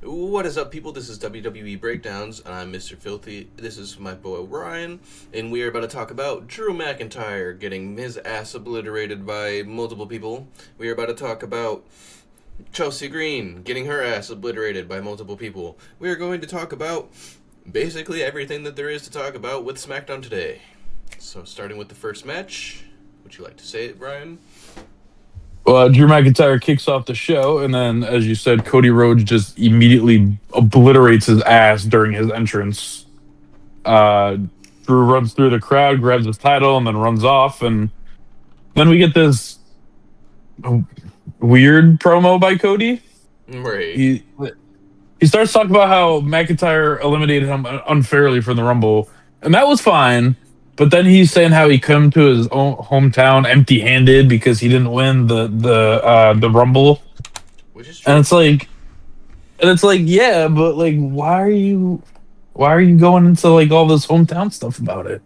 What is up, people? This is WWE Breakdowns, and I'm Mr. Filthy. This is my boy Ryan, and we are about to talk about Drew McIntyre getting his ass obliterated by multiple people. We are about to talk about Chelsea Green getting her ass obliterated by multiple people. We are going to talk about basically everything that there is to talk about with Smackdown today. So, starting with the first match, would you like to say it, Ryan? Drew McIntyre kicks off the show, and then, as you said, Cody Rhodes just immediately obliterates his ass during his entrance. Uh, Drew runs through the crowd, grabs his title, and then runs off. And then we get this weird promo by Cody. Right. He starts talking about how McIntyre eliminated him unfairly from the Rumble, and that was fine. But then he's saying how he come to his own hometown empty-handed because he didn't win the Rumble. Which is And true. it's like, yeah, but like, why are you going into like all this hometown stuff about it?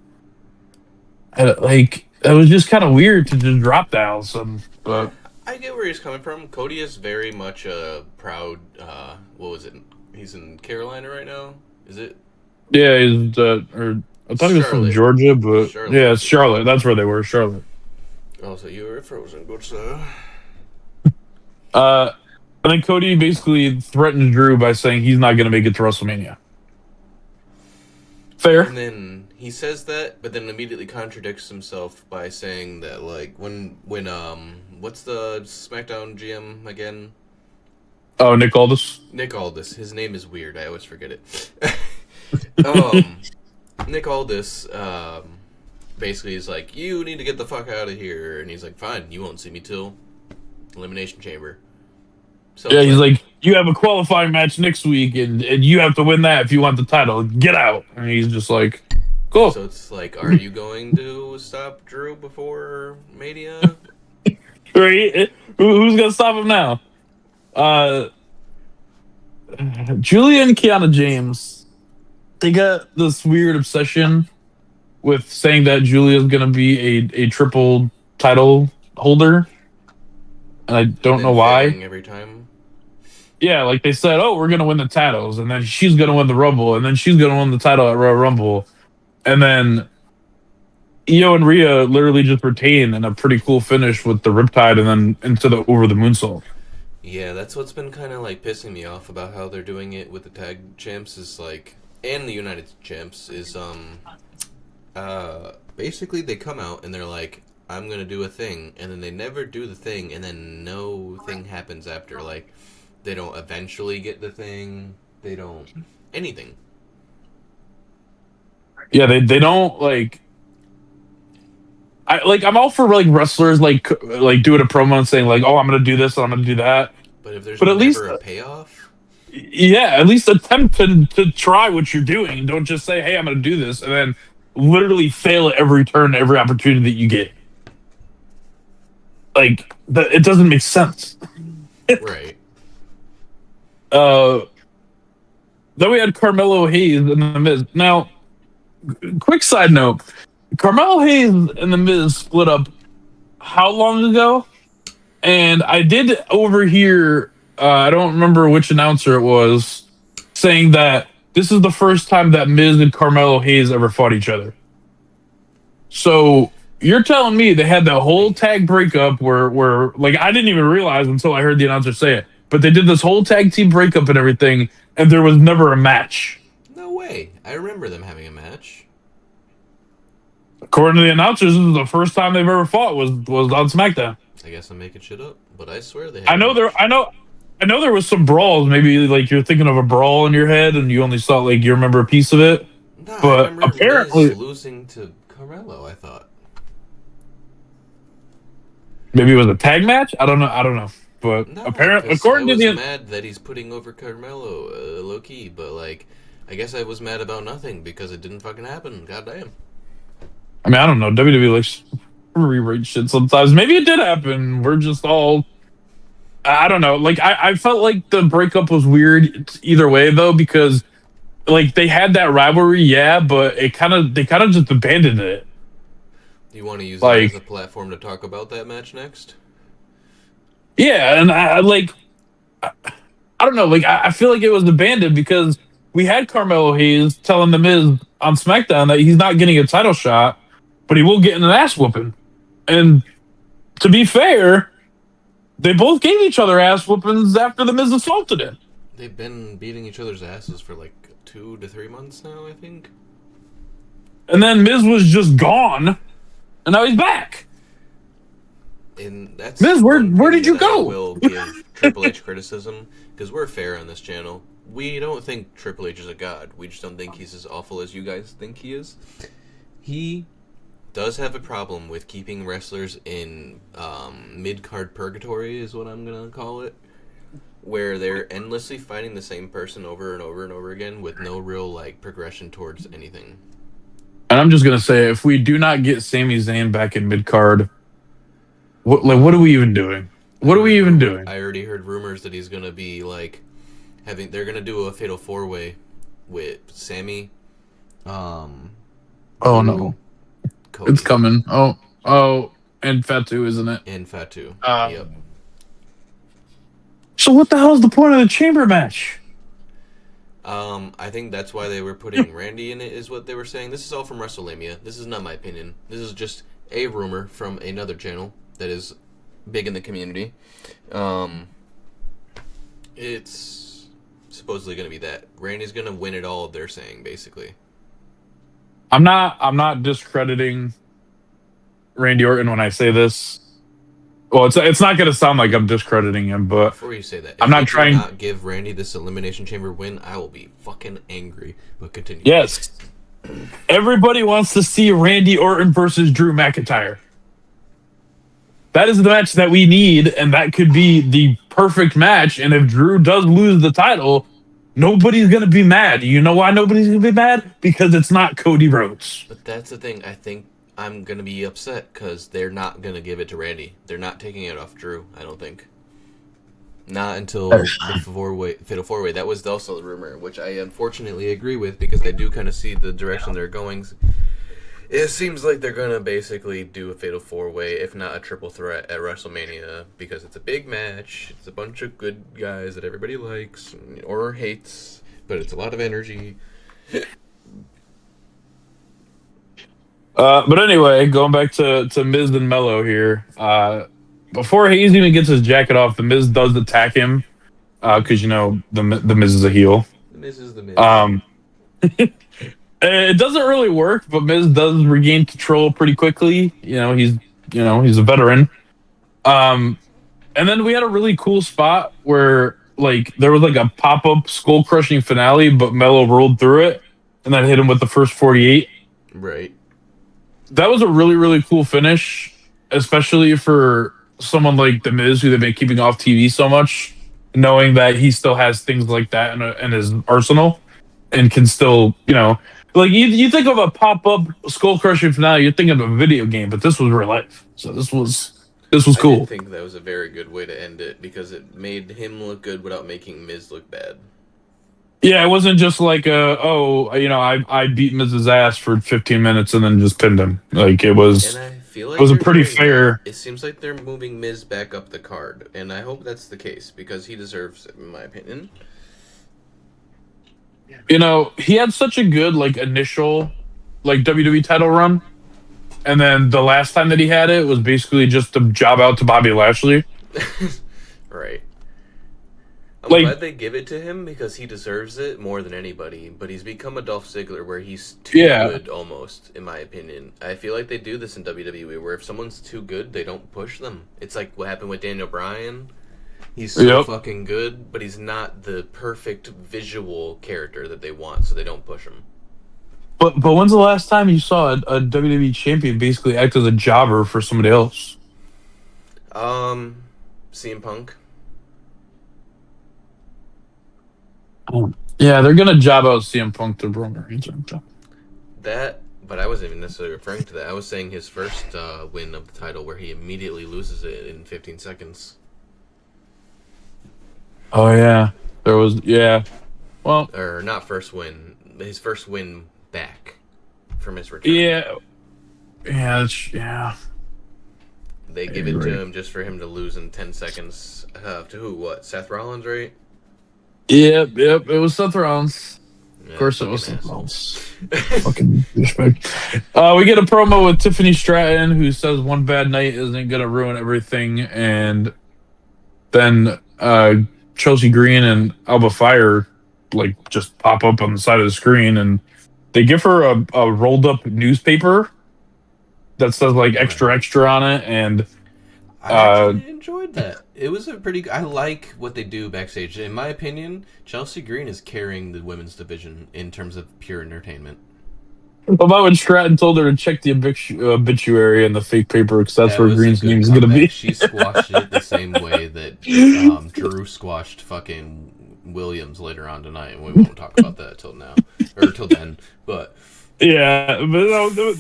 Like, it was just kind of weird to just drop down some, but I get where he's coming from. Cody is very much a proud. What was it? He's in Carolina right now. Is it yeah, or I thought he was from Charlotte? Georgia, but Charlotte. yeah, it's Charlotte. That's where they were, Charlotte. Oh, so you were frozen. Good sir. Uh, and then Cody basically threatens Drew by saying he's not going to make it to WrestleMania. Fair. And then he says that, but then immediately contradicts himself by saying that like when what's the SmackDown GM again? Oh, Nick Aldis. Nick Aldis. His name is weird. I always forget it. um, Nick Aldis basically is like, you need to get the fuck out of here, and he's like, fine, you won't see me till Elimination Chamber. So Yeah, it's he's like, like, you have a qualifying match next week, and you have to win that if you want the title. Get out. And he's just like, cool. are you going to stop Drew before Mania? Right? Who's gonna stop him now? Uh, Julia and Kiana James, they got this weird obsession with saying that Julia's gonna be a triple title holder, and I And don't know then why. failing every time. Yeah, like they said, oh, we're gonna win the titles, and then she's gonna win the Rumble, and then she's gonna win the title at Royal Rumble, and then Io and Rhea literally just retain in a pretty cool finish with the Riptide, and then into the over the moonsault. Yeah, that's what's been kind of like pissing me off about how they're doing it with the tag champs is like, and the United champs is basically they come out and they're like, I'm gonna do a thing, and then they never do the thing, and then no thing happens after. Like, they don't eventually get the thing. They don't anything. Yeah, they don't like. I'm all for like wrestlers like doing a promo and saying like, oh, I'm gonna do this and I'm gonna do that, But if there's but at least never a payoff, yeah, at least attempt to try what you're doing. Don't just say, hey, I'm gonna do this, and then literally fail at every turn, every opportunity that you get. Like it doesn't make sense. right? uh then we had Carmelo Hayes and the Miz. Now, quick side note: Carmelo Hayes and the Miz split up how long ago? And I did overhear, I don't remember which announcer it was, saying that this is the first time that Miz and Carmelo Hayes ever fought each other. So you're telling me they had that whole tag breakup where like I didn't even realize until I heard the announcer say it, but they did this whole tag team breakup and everything, and there was never a match. No way. I remember them having a match. According to the announcers, this is the first time they've ever fought was on SmackDown. I guess I'm making shit up, but I swear they had I a know there match. I know there was some brawls. Maybe like you're thinking of a brawl in your head and you only saw like you remember a piece of it. Nah, I But remember Miz apparently losing to Carmelo. I thought. maybe it was a tag match. I don't know. But Nah, apparently, because I according to was the mad that he's putting over Carmelo, low key. But like, I guess I was mad about nothing because it didn't fucking happen. Goddamn. I mean, I don't know. WWE likes rewrite shit sometimes. Maybe it did happen. We're just all I don't know. Like I felt like the breakup was weird either way though, because like they had that rivalry, yeah, but they kind of just abandoned it. Do you want to use that as a Like, platform to talk about that match next? yeah, and I I don't know. Like I feel like it was abandoned because we had Carmelo Hayes telling the Miz on SmackDown that he's not getting a title shot, but he will get an ass whooping. And to be fair, they both gave each other ass whoopings after the Miz assaulted him. They've been beating each other's asses for like 2 to 3 months now, I think. And then Miz was just gone, and now he's back. And that's Miz, where did you go? I will give Triple H criticism because we're fair on this channel. We don't think Triple H is a god. We just don't think he's as awful as you guys think he is. He does have a problem with keeping wrestlers in mid-card purgatory, is what I'm gonna call it, where they're endlessly fighting the same person over and over and over again with no real like progression towards anything. And I'm just gonna say, if we do not get Sami Zayn back in mid card, what are we even doing? What are we even doing? I already heard rumors that he's gonna be like they're gonna do a fatal 4-way with Sammy. Oh no, Cody. it's coming. Oh, and Fatu, isn't it? And Fatu. Yep. So what the hell is the point of the chamber match? I think that's why they were putting Randy in it, is what they were saying. This is all from WrestleMania. This is not my opinion. This is just a rumor from another channel that is big in the community. It's supposedly going to be that Randy's going to win it all, they're saying, basically. I'm not discrediting Randy Orton when I say this. Well, it's not going to sound like I'm discrediting him, but before you say that, I'm not trying to give Randy this Elimination Chamber win. I will be fucking angry. But continue. Yes, everybody wants to see Randy Orton versus Drew McIntyre. That is the match that we need, and that could be the perfect match. And if Drew does lose the title, nobody's going to be mad. You know why nobody's going to be mad? Because it's not Cody Rhodes. But that's the thing. I think I'm going to be upset because they're not going to give it to Randy. They're not taking it off Drew, I don't think. Not until the Fatal 4-Way. That was also the rumor, which I unfortunately agree with because I do kind of see the direction they're going. It seems like they're going to basically do a Fatal 4-Way, if not a triple threat at WrestleMania, because it's a big match. It's a bunch of good guys that everybody likes or hates, but it's a lot of energy. But anyway, going back to Miz and Mello here. Before Hayes even gets his jacket off, the Miz does attack him because the Miz is a heel. The Miz is the Miz. It doesn't really work, but Miz does regain control pretty quickly. He's a veteran. And then we had a really cool spot where there was a pop-up skull crushing finale, but Mello rolled through it and then hit him with the first 48. Right. That was a really, really cool finish, especially for someone like The Miz, who they've been keeping off TV so much, knowing that he still has things like that in his arsenal and can still, you think of a pop-up skull-crushing finale, you're thinking of a video game, but this was real life. So this was cool. I think that was a very good way to end it because it made him look good without making Miz look bad. Yeah, it wasn't just like I beat Miz's ass for 15 minutes and then just pinned him. It was. And I feel like it was a pretty fair. It seems like they're moving Miz back up the card, and I hope that's the case because he deserves it, in my opinion. He had such a good initial WWE title run, and then the last time that he had it was basically just a job out to Bobby Lashley. Right. I'm glad they give it to him because he deserves it more than anybody, but he's become a Dolph Ziggler where he's too good almost, in my opinion. I feel like they do this in WWE where if someone's too good, they don't push them. It's like what happened with Daniel Bryan. He's so fucking good, but he's not the perfect visual character that they want, so they don't push him. But when's the last time you saw a WWE champion basically act as a jobber for somebody else? CM Punk. Yeah, they're gonna job out CM Punk to Roman Reigns. But I wasn't even necessarily referring to that. I was saying his first win of the title, where he immediately loses it in 15 seconds. Oh yeah, there was Well, or not first win, his first win back from his return. Yeah. They give it to him just for him to lose in 10 seconds. To who? What? Seth Rollins, right? Yep. It was Seth Rollins. Of Yeah, course, it fucking was Seth asshole. Rollins. Fucking respect. We get a promo with Tiffany Stratton, who says one bad night isn't gonna ruin everything, and then Chelsea Green and Alba Fire like just pop up on the side of the screen, and they give her a rolled up newspaper that says like extra Right. extra on it, and I uh, actually enjoyed that. It was a pretty. I like what they do backstage. In my opinion, Chelsea Green is carrying the women's division in terms of pure entertainment. about when Stratton told her to check the obituary and the fake paper because that's That where was a Green's name good is gonna comeback. be. She squashed it the same way that Drew squashed fucking Williams later on tonight, and we won't talk about that till now or till then. But Yeah, but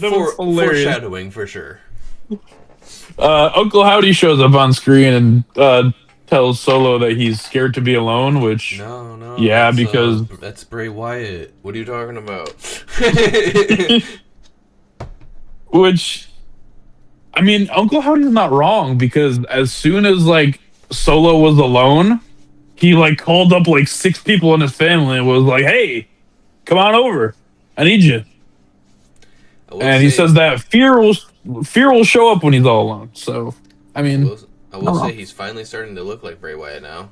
that was hilarious. foreshadowing for sure. Uncle Howdy shows up on screen and tells Solo that he's scared to be alone, which, No, yeah, because that's Bray Wyatt. What are you talking about? which I mean, Uncle Howdy's not wrong because as soon as like Solo was alone, he like called up like six people in his family and was like, "Hey, come on over. I need you." I will And he say says that fear will show up when he's all alone. So, I I mean, will. I I will don't say know. he's finally starting to look like Bray Wyatt now.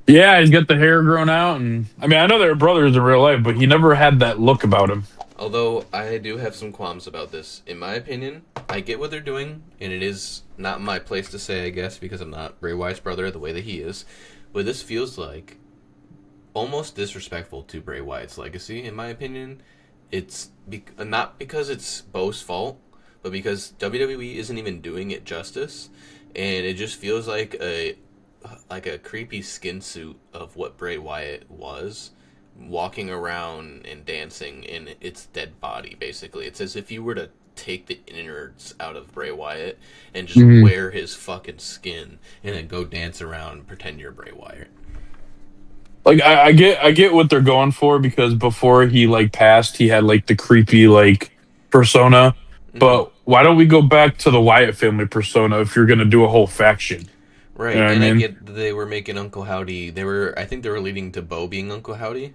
Yeah, he's got the hair grown out, and I mean, I know they're brothers in real life, but he never had that look about him. Although I do have some qualms about this. In my opinion, I get what they're doing, and it is not my place to say, I guess, because I'm not Bray Wyatt's brother the way that he is. But this feels like almost disrespectful to Bray Wyatt's legacy, in my opinion. It's not because it's Bo's fault, but because WWE isn't even doing it justice, and it just feels like a creepy skin suit of what Bray Wyatt was, walking around and dancing in its dead body. Basically, it's as if you were to take the innards out of Bray Wyatt and just Mhm. wear his fucking skin and then go dance around and pretend you're Bray Wyatt. Like I get what they're going for because before he like passed, he had like the creepy like persona. Mm-hmm. But why don't we go back to the Wyatt family persona if you're gonna do a whole faction? You Right, know what I and I mean? get that they were making Uncle Howdy. I think they were leading to Bo being Uncle Howdy.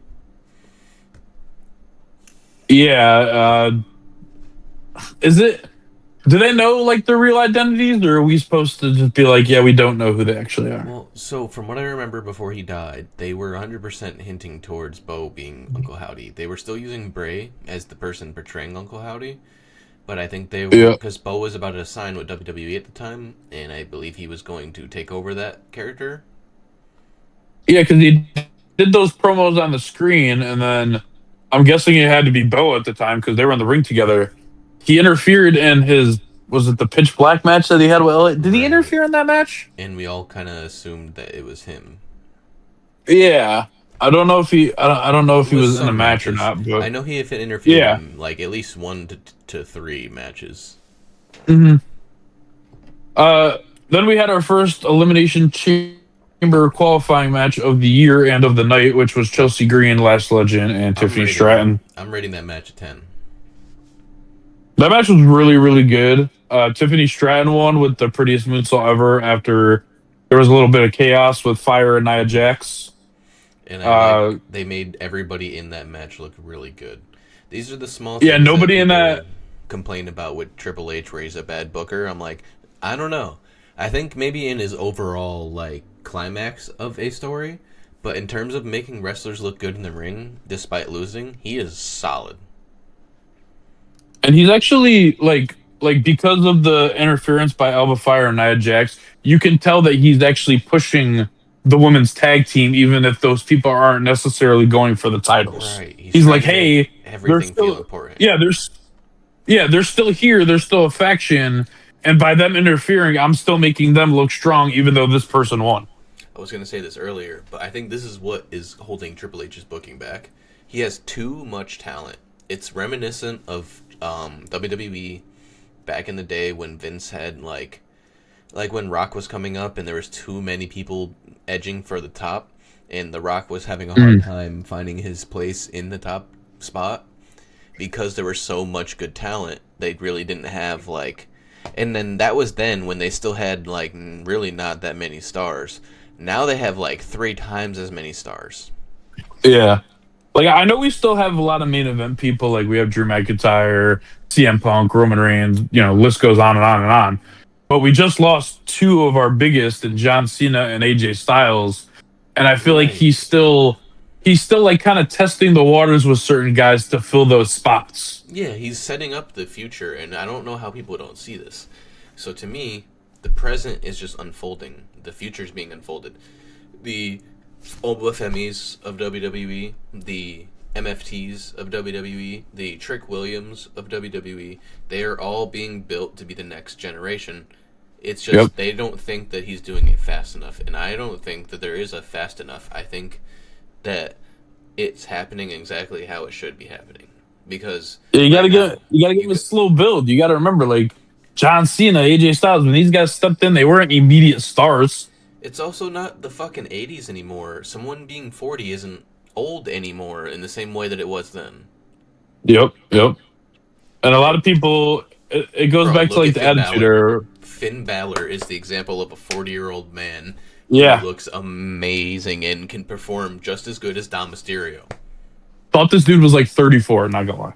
Yeah. Is it? Do they know like their real identities, or are we supposed to just be like, yeah, we don't know who they actually are? Well, so from what I remember before he died, they were 100% hinting towards Bo being Uncle Howdy. They were still using Bray as the person portraying Uncle Howdy, but I think they were Yeah. because Bo was about to sign with WWE at the time, and I believe he was going to take over that character. Yeah, because he did those promos on the screen, and then I'm guessing it had to be Bo at the time because they were in the ring together. He interfered in his was it the pitch black match that he had with LA? Did he Right. interfere in that match? And we all kind of assumed that it was him. Yeah, I don't know if It he was was in the some match or matches. not, but I know he had interfered yeah. in like at least one to three matches. hmm Uh, then we had our first elimination chamber qualifying match of the year and of the night, which was Chelsea Green, Last Legend, and Tiffany Stratton. I'm rating that match a 10. That match was really good. Tiffany Stratton won with the prettiest moonsault ever after there was a little bit of chaos with Fire and Nia Jax. And I Uh, like they made everybody in that match look really good. These are the small yeah, things that nobody in people that. complain about with Triple H where he's a bad booker. I'm like, I don't know. I think maybe in his overall like climax of a story, but in terms of making wrestlers look good in the ring despite losing, he is solid. And he's actually like because of the interference by Alba Fire and Nia Jax, you can tell that he's actually pushing the women's tag team, even if those people aren't necessarily going for the titles. Right. He's He's trying like, to make hey, they're everything feel still important. yeah, they're still here, they're still a faction, and by them interfering, I'm still making them look strong, even though this person won. I was going to say this earlier, but I think this is what is holding Triple H's booking back. He has too much talent. It's reminiscent of WWE back in the day when Vince had like when Rock was coming up and there was too many people edging for the top and The Rock was having a hard Mm. time finding his place in the top spot because there was so much good talent. They really didn't have and then that was then when they still had like really not that many stars. Now they have like 3 times as many stars. Yeah. Like I know we still have a lot of main event people. Like we have Drew McIntyre, CM Punk, Roman Reigns. List goes on and on and on. But we just lost two of our biggest, in John Cena and AJ Styles, and I feel like Right. he's still like kind of testing the waters with certain guys to fill those spots. Yeah, he's setting up the future, and I don't know how people don't see this. So to me, the present is just unfolding. The future's being unfolded. The Obafemis of WWE, the MFTs of WWE, the Trick Williams of WWE, they are all being built to be the next generation. It's just they don't think that he's doing it fast enough, and I don't think that there is a fast enough. I think that it's happening exactly how it should be happening. Because Yeah, right now, you gotta give him a slow build. You gotta remember, like John Cena, AJ Styles, when these guys stepped in, they weren't immediate stars. it's also not the fucking 80s anymore. Someone being 40 isn't old anymore in the same way that it was then. Yep. And a lot of people, it goes Bro, back to look like at the Finn attitude, Balor. or Finn Balor is the example of a 40-year-old man who yeah. looks amazing and can perform just as good as Dom Mysterio. Thought this dude was like 34. Not gonna lie,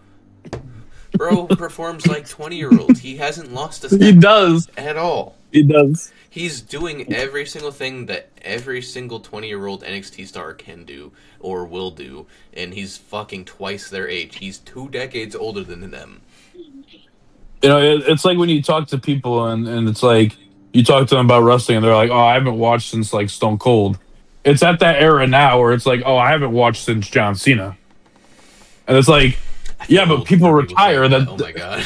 Bro performs like 20-year-old. He hasn't lost a he step does. at all. He does. He's doing every single thing that every single 20-year-old NXT star can do or will do, and he's fucking twice their age. He's 2 decades older than them. It's like when you talk to people and it's like you talk to them about wrestling and they're like, "Oh, I haven't watched since like Stone Cold." It's at that era now where it's like, "Oh, I haven't watched since John Cena," and it's like, I feel yeah, but old people for retire. saying That, oh my god.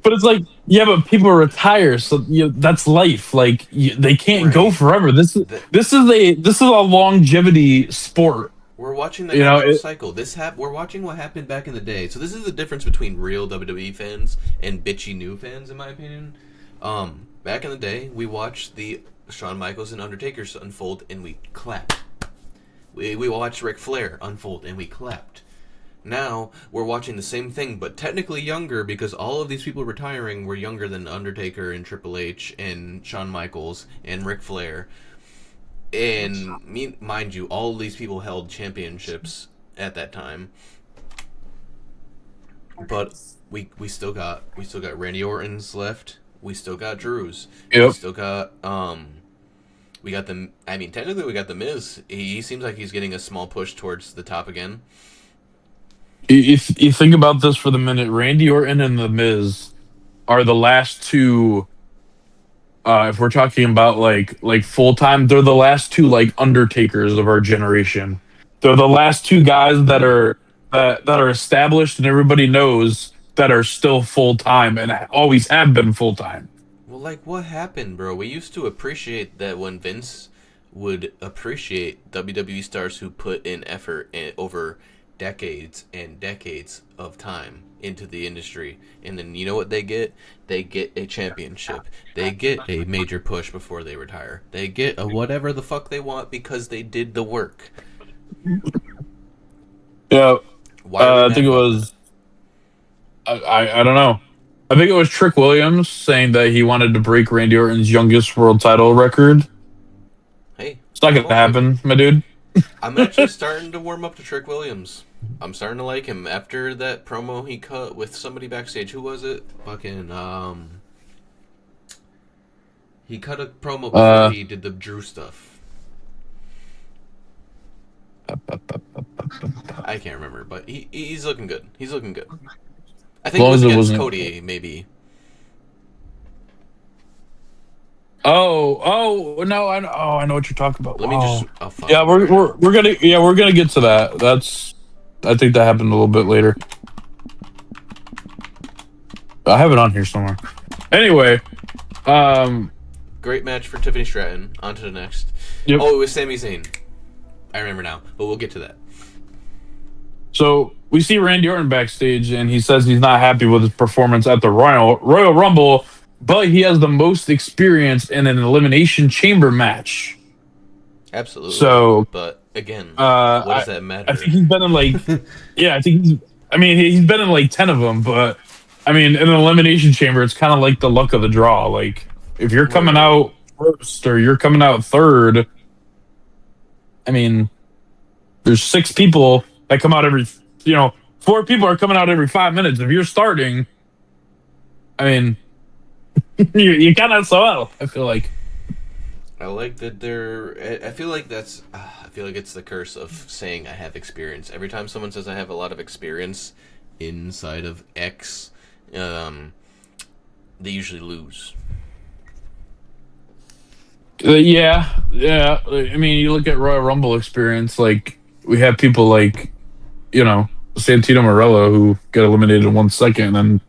but it's like, yeah, but people retire, so that's life. Like they can't go Right. forever. This is a longevity sport. We're watching the You know, natural it, cycle. We're watching what happened back in the day. So this is the difference between real WWE fans and bitchy new fans, in my opinion. Back in the day, we watched the Shawn Michaels and Undertaker's unfold, and we clapped. We watched Ric Flair unfold, and we clapped. Now we're watching the same thing, but technically younger, because all of these people retiring were younger than Undertaker and Triple H and Shawn Michaels and Ric Flair. And mind you, all of these people held championships at that time. But we still got Randy Orton's left. We still got Drew's. We yep. still got we got the. I mean, technically we got the Miz. He seems like he's getting a small push towards the top again. If you think about this for the minute, Randy Orton and The Miz are the last two. If we're talking about like full time, they're the last two like Undertakers of our generation. They're the last two guys that are established and everybody knows that are still full time and always have been full time. Well, like what happened, bro? We used to appreciate that when Vince would appreciate WWE stars who put in effort over decades and decades of time into the industry, and then you know what they get? They get a championship. They get a major push before they retire. They get a whatever the fuck they want because they did the work. Yeah, Why are we I mad think it about was. I don't know. I think it was Trick Williams saying that he wanted to break Randy Orton's youngest world title record. that? Hey, It's not I'm gonna okay with happen, my dude. I'm actually starting to warm up to Trick Williams. I'm starting to like him after that promo he cut with somebody backstage. Who was it? Fucking he cut a promo before he did the Drew stuff. I can't remember, but he's looking good. He's looking good. I think it long was as it against wasn't. Cody, maybe. Oh no! I know what you're talking about. Let me just. Wow. I'll find Yeah, it we're right we're now. we're gonna get to that. I think that happened a little bit later. I have it on here somewhere. Anyway, Great match for Tiffany Stratton. On to the next. yep. Oh, it was Sami Zayn. I remember now, but we'll get to that. So we see Randy Orton backstage, and he says he's not happy with his performance at the Royal Rumble, but he has the most experience in an elimination chamber match. Absolutely. So, but again, what does that matter? I think he's been in like, yeah, I think he's been in like 10 of them, but I mean, in an elimination chamber, it's kind of like the luck of the draw. Like, if you're coming Right. out first or you're coming out third, I mean, there's 6 people that come out every, 4 people are coming out every 5 minutes. If you're starting, I mean, you kind of SOL. I feel like. I like that they're. I feel like that's. I feel like it's the curse of saying I have experience. Every time someone says I have a lot of experience inside of X, they usually lose. Yeah. I mean, you look at Royal Rumble experience. Like we have people like, Santino Morello who get eliminated in 1 second and then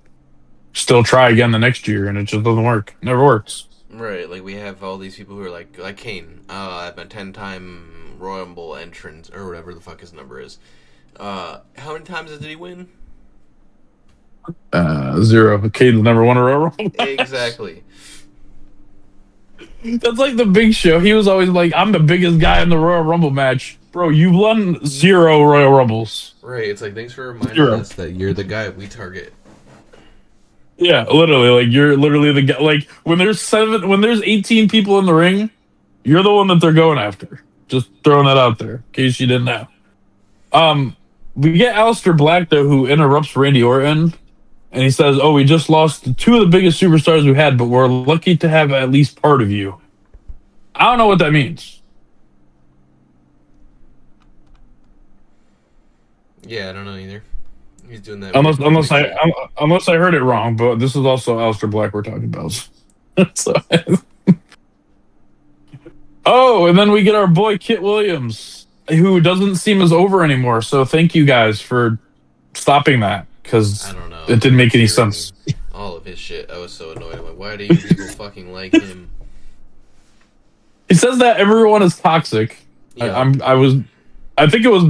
still try again the next year, and it just doesn't work. Never works. Right, like we have all these people who are like Kane. I'm a 10-time Royal Rumble entrant or whatever the fuck his number is. How many times did he win? 0. Cade's never won a Royal Rumble. Exactly. That's like the Big Show. He was always like, "I'm the biggest guy in the Royal Rumble match." Bro, you've won 0 Royal Rumbles. Right, it's like thanks for reminding 0. us that you're the guy we target. Yeah, literally, like you're literally the guy. Like when there's 18 people in the ring, you're the one that they're going after. Just throwing that out there, in case you didn't know. We get Aleister Black though, who interrupts Randy Orton, and he says, "Oh, we just lost 2 of the biggest superstars we had, but we're lucky to have at least part of you." I don't know what that means. Yeah, I don't know either. He's doing that. Unless I heard it wrong, but this is also Aleister Black we're talking about. So, oh, and then we get our boy Kit Williams, who doesn't seem as over anymore. So thank you guys for stopping that, because I don't know. it didn't make any sense. All of his shit, I was so annoyed. I'm like, why do you people fucking like him? He says that everyone is toxic. Yeah. I think it was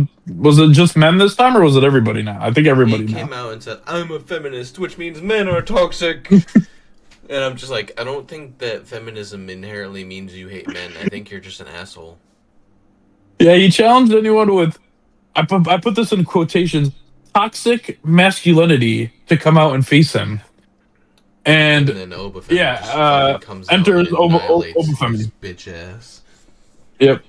it just men this time, or was it everybody now? I think everybody He now. came out and said, "I'm a feminist," which means men are toxic. And I'm just like, I don't think that feminism inherently means you hate men. I think you're just an asshole. Yeah, he challenged anyone with, I put this in quotations, toxic masculinity to come out and face him. And then Obafemi just comes enters out and annihilates Obafemi. his bitch ass. Yep.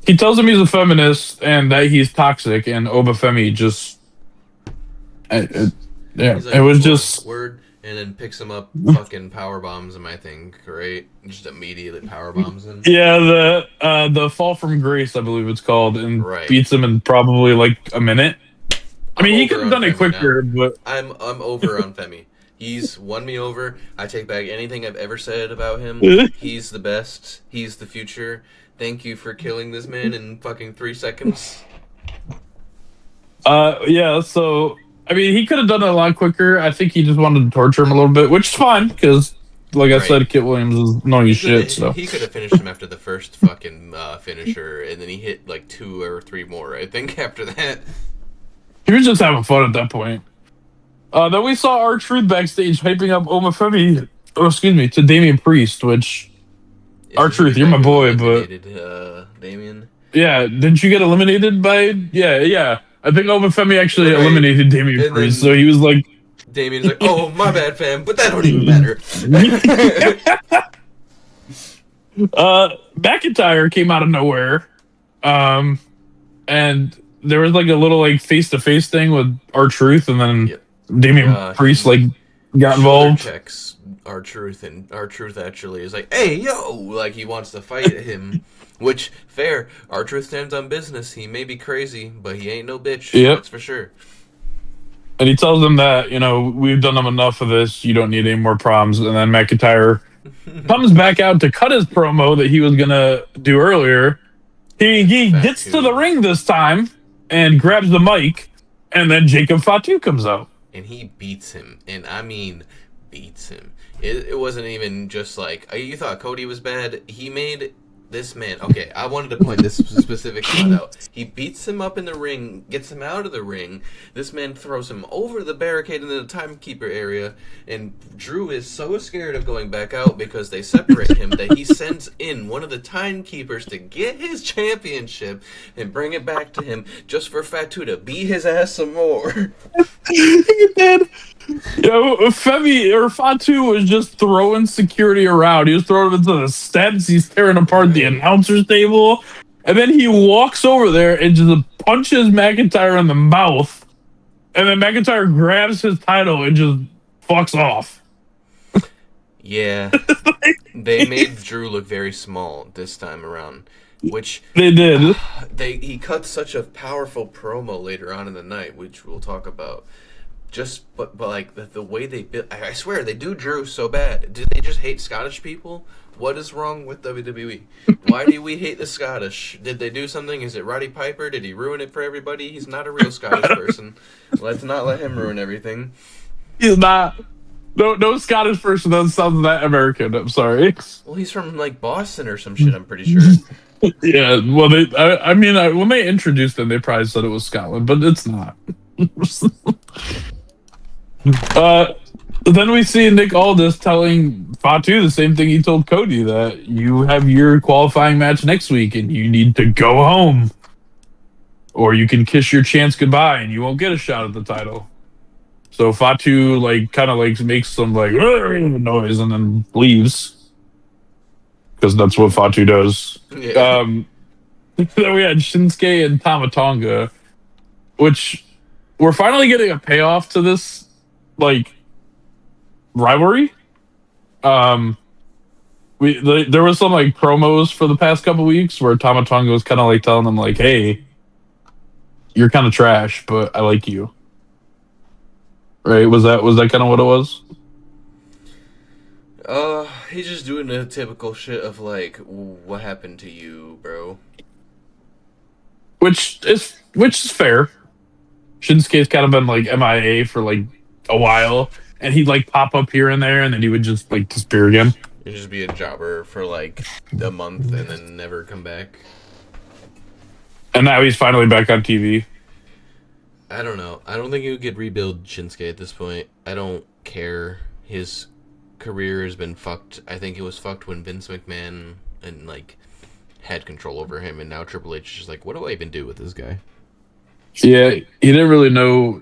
He tells him he's a feminist and that he's toxic, and Obafemi just, He's like, it was just word, and then picks him up, fucking power bombs him. I think, right? Just immediately power bombs him. Yeah, the fall from grace, I believe it's called, and Right. beats him in probably like a minute. I mean, he could have done it quicker, but I'm over on Femi. He's won me over. I take back anything I've ever said about him. He's the best. He's the future. Thank you for killing this man in fucking 3 seconds. Yeah. So I mean, he could have done it a lot quicker. I think he just wanted to torture him a little bit, which is fine because, like I said, Kit Williams is annoying as shit. So he could have finished him after the first fucking finisher, and then he hit like 2 or 3 more. I think after that. He was just having fun at that point. Then we saw R-Truth backstage hyping up Obafemi, to Damian Priest, which R-Truth, you're my boy, but Damian. Yeah, didn't you get eliminated by? Yeah. I think Obafemi actually eliminated Damian Priest, so he was like, Damian's like, "Oh, my bad, fam, but that don't even matter." McIntyre came out of nowhere, and there was like a little like face-to-face thing with R-Truth, and then Damian Priest like got involved. Checks R-Truth, and R-Truth actually is like, "Hey, yo!" Like he wants to fight him. Which, fair. R-Truth stands on business. He may be crazy, but he ain't no bitch. Yep. That's for sure. And he tells them that, we've done them enough of this. You don't need any more problems. And then McIntyre comes back out to cut his promo that he was going to do earlier. He gets to the ring this time and grabs the mic. And then Jacob Fatu comes out. And he beats him. And I mean, beats him. It wasn't even just like, you thought Cody was bad. He made... this man, okay, I wanted to point this specific spot out. He beats him up in the ring, gets him out of the ring. This man throws him over the barricade into the timekeeper area, and Drew is so scared of going back out because they separate him that he sends in one of the timekeepers to get his championship and bring it back to him just for Fatu to beat his ass some more. He did. Fatu was just throwing security around. He was throwing him into the steps. He's tearing apart the announcer's table. And then he walks over there and just punches McIntyre in the mouth. And then McIntyre grabs his title and just fucks off. Yeah. They made Drew look very small this time around, which they did. He cut such a powerful promo later on in the night, which we'll talk about. But like the way they build, I swear they do Drew so bad. Did they just hate Scottish people? What is wrong with WWE? Why do we hate the Scottish? Did they do something? Is it Roddy Piper? Did he ruin it for everybody? He's not a real Scottish person. Let's not let him ruin everything. He's not. No Scottish person that sounds that American. I'm sorry. Well, he's from like Boston or some shit. I'm pretty sure. Yeah. Well, when they introduced him, they probably said it was Scotland, but it's not. Then we see Nick Aldis telling Fatu the same thing he told Cody, that you have your qualifying match next week and you need to go home, or you can kiss your chance goodbye and you won't get a shot at the title. So Fatu kind of makes some noise and then leaves, because that's what Fatu does. Yeah. Then we had Shinsuke and Tama Tonga, which we're finally getting a payoff to this rivalry. There was some promos for the past couple weeks where Tama Tonga was kind of telling them hey, you're kind of trash, but I like you. Right? Was that kind of what it was? He's just doing the typical shit of what happened to you, bro? Which is fair. Shinsuke's kind of been MIA for a while, and he'd pop up here and there, and then he would just disappear again. He'd just be a jobber for a month and then never come back. And now he's finally back on TV. I don't know. I don't think you could rebuild Shinsuke at this point. I don't care. His career has been fucked. I think it was fucked when Vince McMahon and had control over him, and now Triple H is just what do I even do with this guy? Yeah, he didn't really know.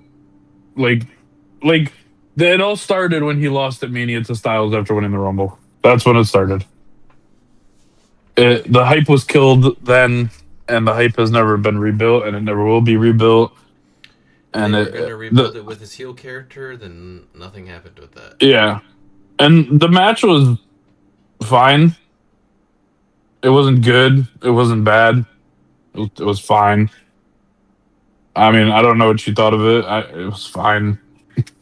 It all started when he lost at Mania to Styles after winning the Rumble. That's when it started. The hype was killed then, and the hype has never been rebuilt, and it never will be rebuilt. And they were going to rebuild it with his heel character, then nothing happened with that. Yeah. And the match was fine. It wasn't good. It wasn't bad. It was fine. I mean, I don't know what you thought of it. It was fine.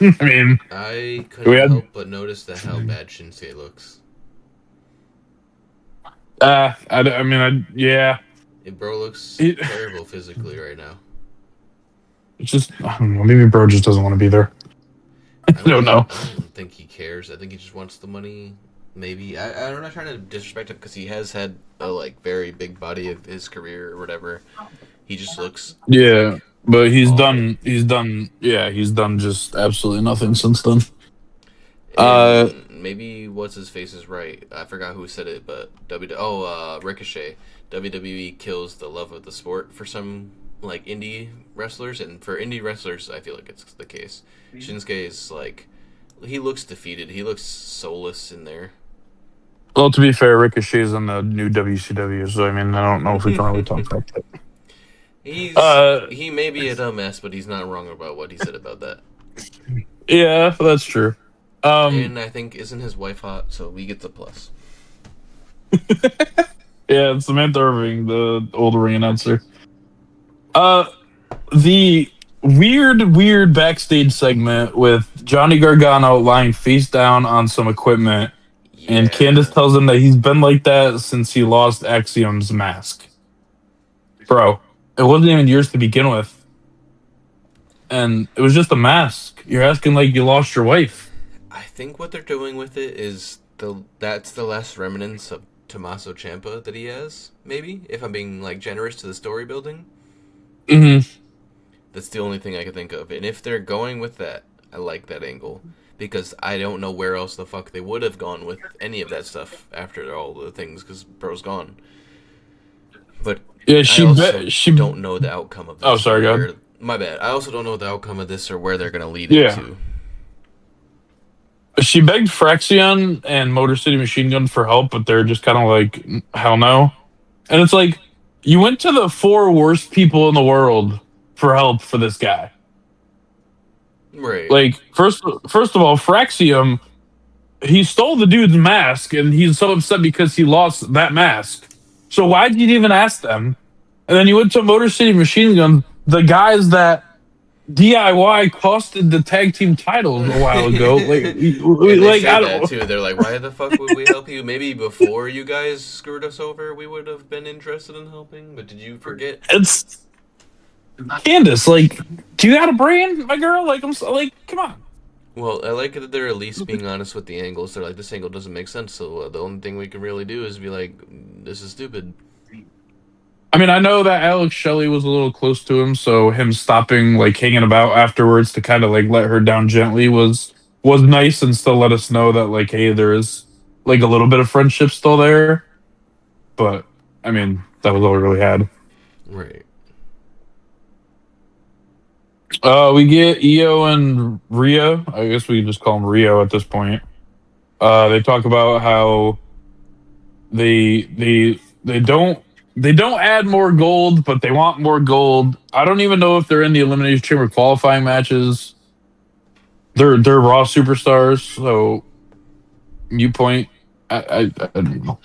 I mean, I couldn't help but notice how bad Shinsuke looks. Yeah. Bro looks terrible physically right now. It's just, I don't know, maybe bro just doesn't want to be there. I don't know. I don't think he cares. I think he just wants the money. Maybe. I'm not trying to disrespect him because he has had a very big body of his career or whatever. He just looks. Yeah, but he's done just absolutely nothing since then. Maybe what's his face is right. I forgot who said it, but Ricochet. WWE kills the love of the sport for some indie wrestlers, and for indie wrestlers I feel like it's the case. Shinsuke is he looks defeated. He looks soulless in there. Well, to be fair, Ricochet's in the new WCW, so I mean, I don't know if we can really talk about that. He may be a dumbass, but he's not wrong about what he said about that. Yeah, that's true. And I think isn't his wife hot, so we get the plus. Yeah, Samantha Irving, the old ring announcer. The weird backstage segment with Johnny Gargano lying face down on some equipment, and Candice tells him that he's been like that since he lost Axiom's mask. Bro, it wasn't even yours to begin with. And it was just a mask. You're asking you lost your wife. I think what they're doing with it is that's the last remnants of Tommaso Ciampa that he has, maybe, if I'm being generous to the story building. Mm-hmm. That's the only thing I can think of. And if they're going with that, I like that angle. Because I don't know where else the fuck they would have gone with any of that stuff after all the things, because bro's gone. But yeah, she don't know the outcome of this. Oh, sorry, go ahead. My bad. I also don't know the outcome of this or where they're going to lead it to. She begged Fraxion and Motor City Machine Gun for help, but they're just kind of hell no. And it's You went to the four worst people in the world for help for this guy. Right. Like first of all, Fraxium, he stole the dude's mask, and he's so upset because he lost that mask. So why did you even ask them? And then you went to Motor City Machine Guns, the guys that DIY costed the tag team titles a while ago. And they Like say I that don't. too. They're like, why the fuck would we help you? Maybe before you guys screwed us over, we would have been interested in helping. But did you forget? It's Candace. Like, do you got a brain, my girl? Like, like, come on. Well, I like that they're at least being honest with the angles. They're like, this angle doesn't make sense, so the only thing we can really do is be like, this is stupid. I mean, I know that Alex Shelley was a little close to him, so him stopping, like, hanging about afterwards to kind of like let her down gently was nice, and still let us know that, like, hey, there is like a little bit of friendship still there. But I mean, that was all we really had. Right. We get Io and Rio. I guess we can just call him Rio at this point. They talk about how they don't add more gold, but they want more gold. I don't even know if they're in the Elimination Chamber qualifying matches. They're Raw superstars, so you point. I don't know.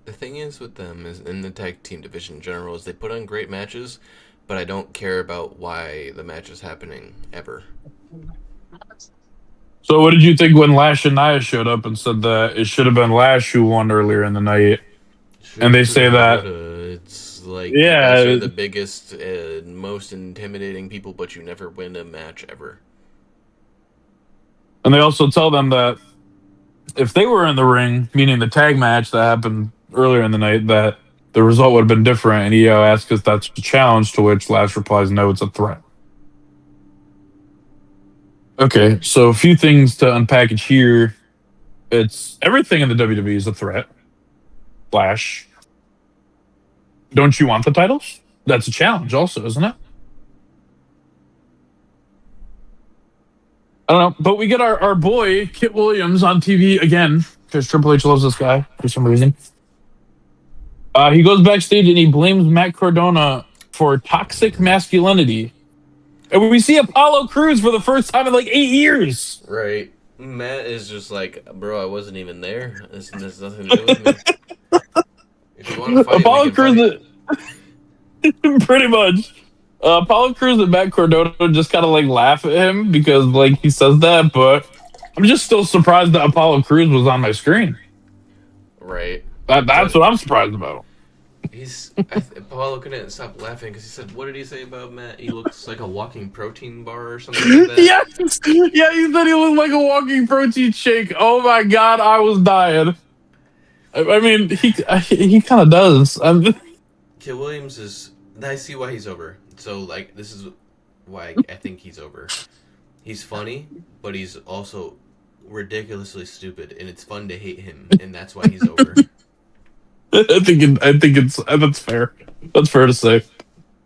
The thing is with them is in the tag team division in general is they put on great matches, but I don't care about why the match is happening ever. So what did you think when Lash and Nia showed up and said that it should have been Lash who won earlier in the night? And Shoulda, they say coulda, that, woulda. It's like you guys are yeah, the biggest, most intimidating people, but you never win a match ever. and they also tell them that if they were in the ring, meaning the tag match that happened earlier in the night, that the result would have been different. And EO asks if that's a challenge, to which Lash replies, no, it's a threat. Okay, so a few things to unpackage here. It's everything in the WWE is a threat. Lash, don't you want the titles? That's a challenge, also, isn't it? I don't know, but we get our boy Kit Williams on TV again because Triple H loves this guy for some reason. He goes backstage and he blames Matt Cardona for toxic masculinity, and we see Apollo Crews for the first time in like 8 years. Right. Matt is just like, bro, I wasn't even there. This has nothing to do with me. If you want to fight, we Apollo can fight. Crews, pretty much. Apollo Crews and Matt Cardona just kind of like laugh at him because like he says that, but I'm just still surprised that Apollo Crews was on my screen. Right. That's But what I'm surprised about. Paulo couldn't stop laughing because he said, "What did he say about Matt? He looks like a walking protein bar or something like that." Yes, yeah, he said he looked like a walking protein shake. Oh my god, I was dying. I mean, he kind of does. Kid Williams is. I see why he's over. So like, this is why I think he's over. He's funny, but he's also ridiculously stupid, and it's fun to hate him, and that's why he's over. I think it's that's fair. That's fair to say.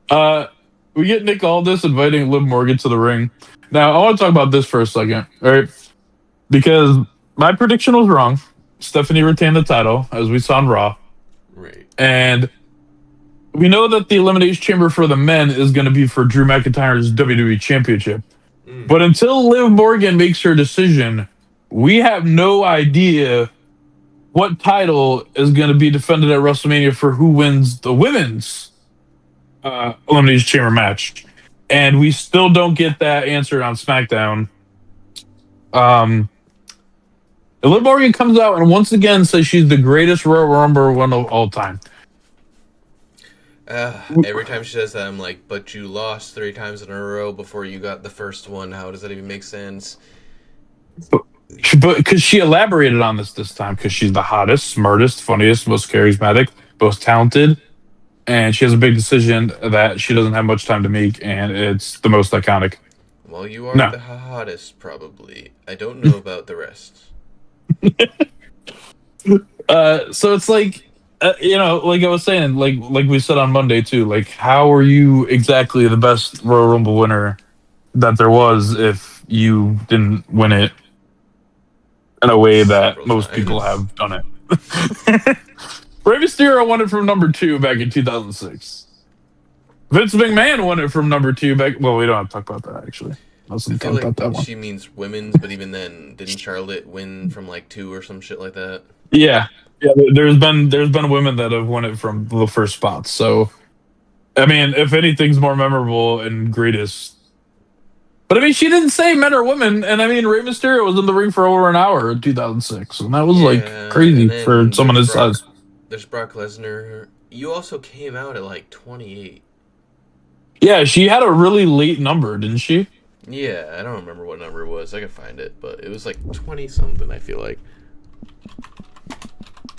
Uh, we get Nick Aldis inviting Liv Morgan to the ring. Now, I want to talk about this for a second, all right? Because my prediction was wrong. Stephanie retained the title, as we saw on Raw, Right. and we know that the Elimination Chamber for the men is going to be for Drew McIntyre's WWE Championship. Mm. But until Liv Morgan makes her decision, we have no idea what title is going to be defended at WrestleMania for who wins the women's Elimination Chamber match. And we still don't get that answered on SmackDown. Liv Morgan comes out and once again says she's the greatest Royal Rumble one of all time. Every time she says that, I'm like, but you lost 3 times in a row before you got the first one. How does that even make sense? But because she elaborated on this time, because she's the hottest, smartest, funniest, most charismatic, most talented, and she has a big decision that she doesn't have much time to make, and it's the most iconic. Well, you are No, the hottest, probably. I don't know about the rest. so it's like, like I was saying, like we said on Monday too. Like, how are you exactly the best Royal Rumble winner that there was if you didn't win it in a way that Several most people times. have done it? Rey Mysterio won it from number 2 back in 2006. Vince McMahon won it from number 2 back. Well, we don't have to talk about that actually. Let's I not feel talk like about that one. she means women's, but even then, didn't Charlotte win from like two or some shit like that? Yeah, yeah. There's been women that have won it from the first spots. So I mean, if anything's more memorable and greatest. But I mean, she didn't say men or women, and I mean, Rey Mysterio was in the ring for over an hour in 2006, and that was like Yeah, and crazy for then someone his size. There's Brock Lesnar. You also came out at like 28. Yeah, she had a really late number, didn't she? Yeah, I don't remember what number it was. I could find it, but it was like 20 something. I feel like.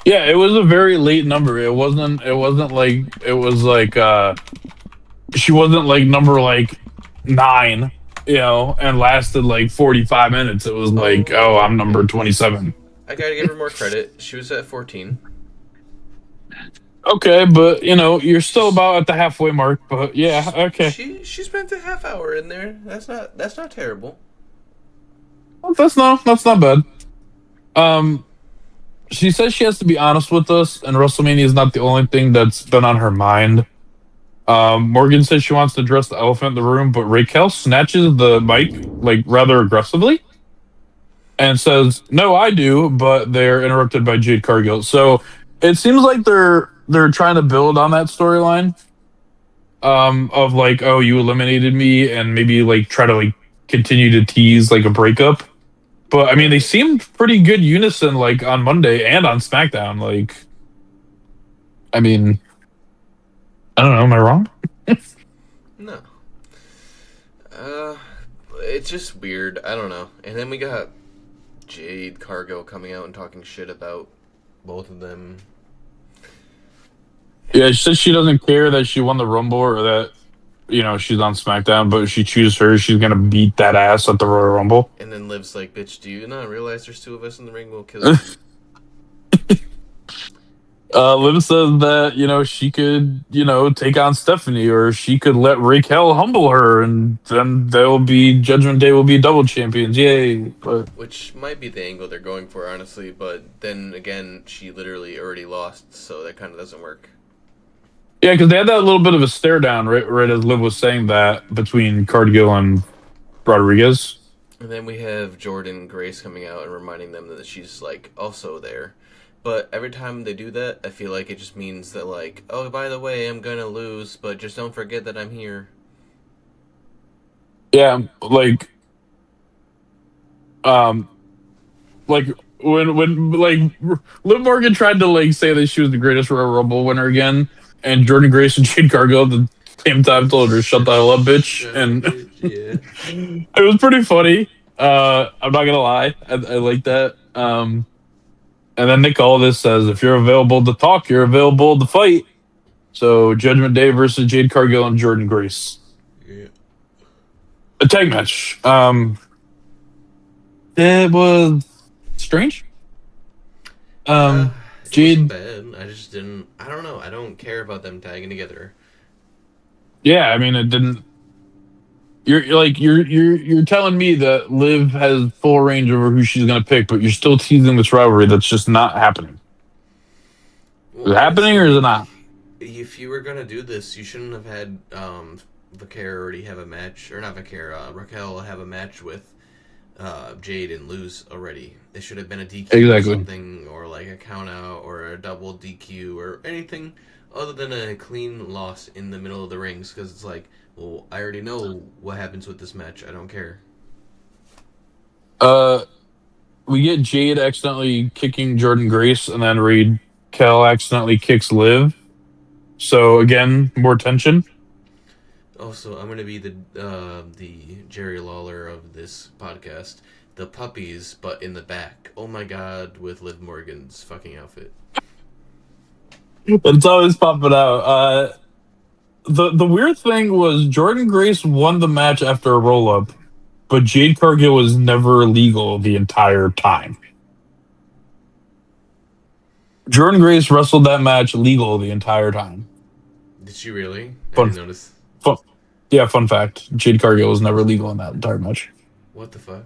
Yeah, it was a very late number. It wasn't. It wasn't like it was like. She wasn't like number like 9, and lasted like 45 minutes. It was like, oh, I'm Okay. number 27. I gotta give her more credit. She was at 14. Okay, but you're still about at the halfway mark. But yeah, okay. She spent a half hour in there. That's not terrible. Well, that's not bad. Um, she says she has to be honest with us, and WrestleMania is not the only thing that's been on her mind. Morgan says she wants to address the elephant in the room, but Raquel snatches the mic like rather aggressively and says, "No, I do," but they're interrupted by Jade Cargill. So it seems like they're trying to build on that storyline of like, oh, you eliminated me, and maybe like try to like continue to tease like a breakup. But I mean, they Right. seemed pretty good unison like on Monday and on SmackDown. Like, I mean, I don't know, am I wrong? No. Uh, it's just weird. I don't know. And then we got Jade Cargill coming out and talking shit about both of them. Yeah, she says she doesn't care that she won the Rumble or that she's on SmackDown, but if she chooses her, she's gonna beat that ass at the Royal Rumble. And then Liv's like, "Bitch, do you not realize there's two of us in the ring? We'll kill you." Liv says that she could take on Stephanie, or she could let Raquel humble her, and then they'll be Judgment Day will be double champions. Yay! But Which might be the angle they're going for, honestly. But then again, she literally already lost, so that kind of doesn't work. yeah, because they had that little bit of a stare down right as Liv was saying that between Cargill and Rodriguez. And then we have Jordan Grace coming out and reminding them that she's like also there. But every time they do that, I feel like it just means that like, oh, by the way, I'm gonna lose, but just don't forget that I'm here. Yeah, um, like when like Liv Morgan tried to like say that she was the greatest Royal Rumble winner again, and Jordan Grace and Jade Cargill at the same time told her shut the hell up, bitch, Shut up, and bitch. Yeah. it was pretty funny. I'm not gonna lie, I like that. And then Nick Aldis says, if you're available to talk, you're available to fight. So Judgment Day versus Jade Cargill and Jordan Grace, Yeah. a tag match. It was strange. Uh, Um, it wasn't Jade, bad. I just didn't. I don't know. I don't care about them tagging together. yeah, I mean, it didn't. You're telling me that Liv has full range over who she's gonna pick, but you're still teasing this rivalry that's just not happening. Well, Is it happening or is it honestly, not? if you were gonna do this, you shouldn't have had Vaquer already have a match, or not Vaquer, Raquel have a match with Jade and lose already. It should have been a DQ or Exactly. something, or like a count out, or a double DQ, or anything other than a clean loss in the middle of the rings. Because it's like, well, I already know what happens with this match. I don't care. Uh, we get Jade accidentally kicking Jordan Grace, and then Reed Kell accidentally kicks Liv. So again, more tension. Also, I'm gonna be the Jerry Lawler of this podcast. The puppies, but in the back. Oh my god, with Liv Morgan's fucking outfit. It's always popping out. The weird thing was Jordan Grace won the match after a roll up, but Jade Cargill was never legal the entire time. Jordan Grace wrestled that match legal the entire time. Did she really? I Fun, didn't notice. fun, yeah, fun fact. Jade Cargill was never legal in that entire match. What the fuck?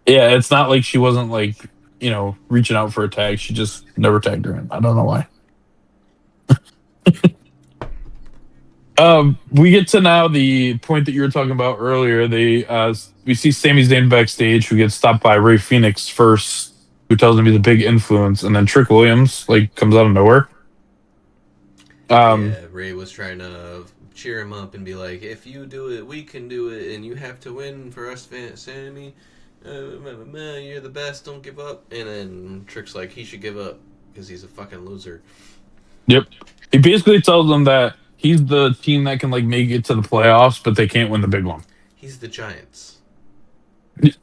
Yeah, it's not like she wasn't like reaching out for a tag. She just never tagged her in. I don't know why. We get to now the point that you were talking about earlier. We see Sami Zayn backstage, who gets stopped by Ray Phoenix first, who tells him he's a big influence, and then Trick Williams like comes out of nowhere. Um, Yeah, Ray was trying to cheer him up and be like, "If you do it, we can do it, and you have to win for us, Sammy. You're the best. Don't give up." And then Trick's like, he should give up because he's a fucking loser. yep. He basically tells them that he's the team that can like make it to the playoffs, but they can't win the big one. He's the Giants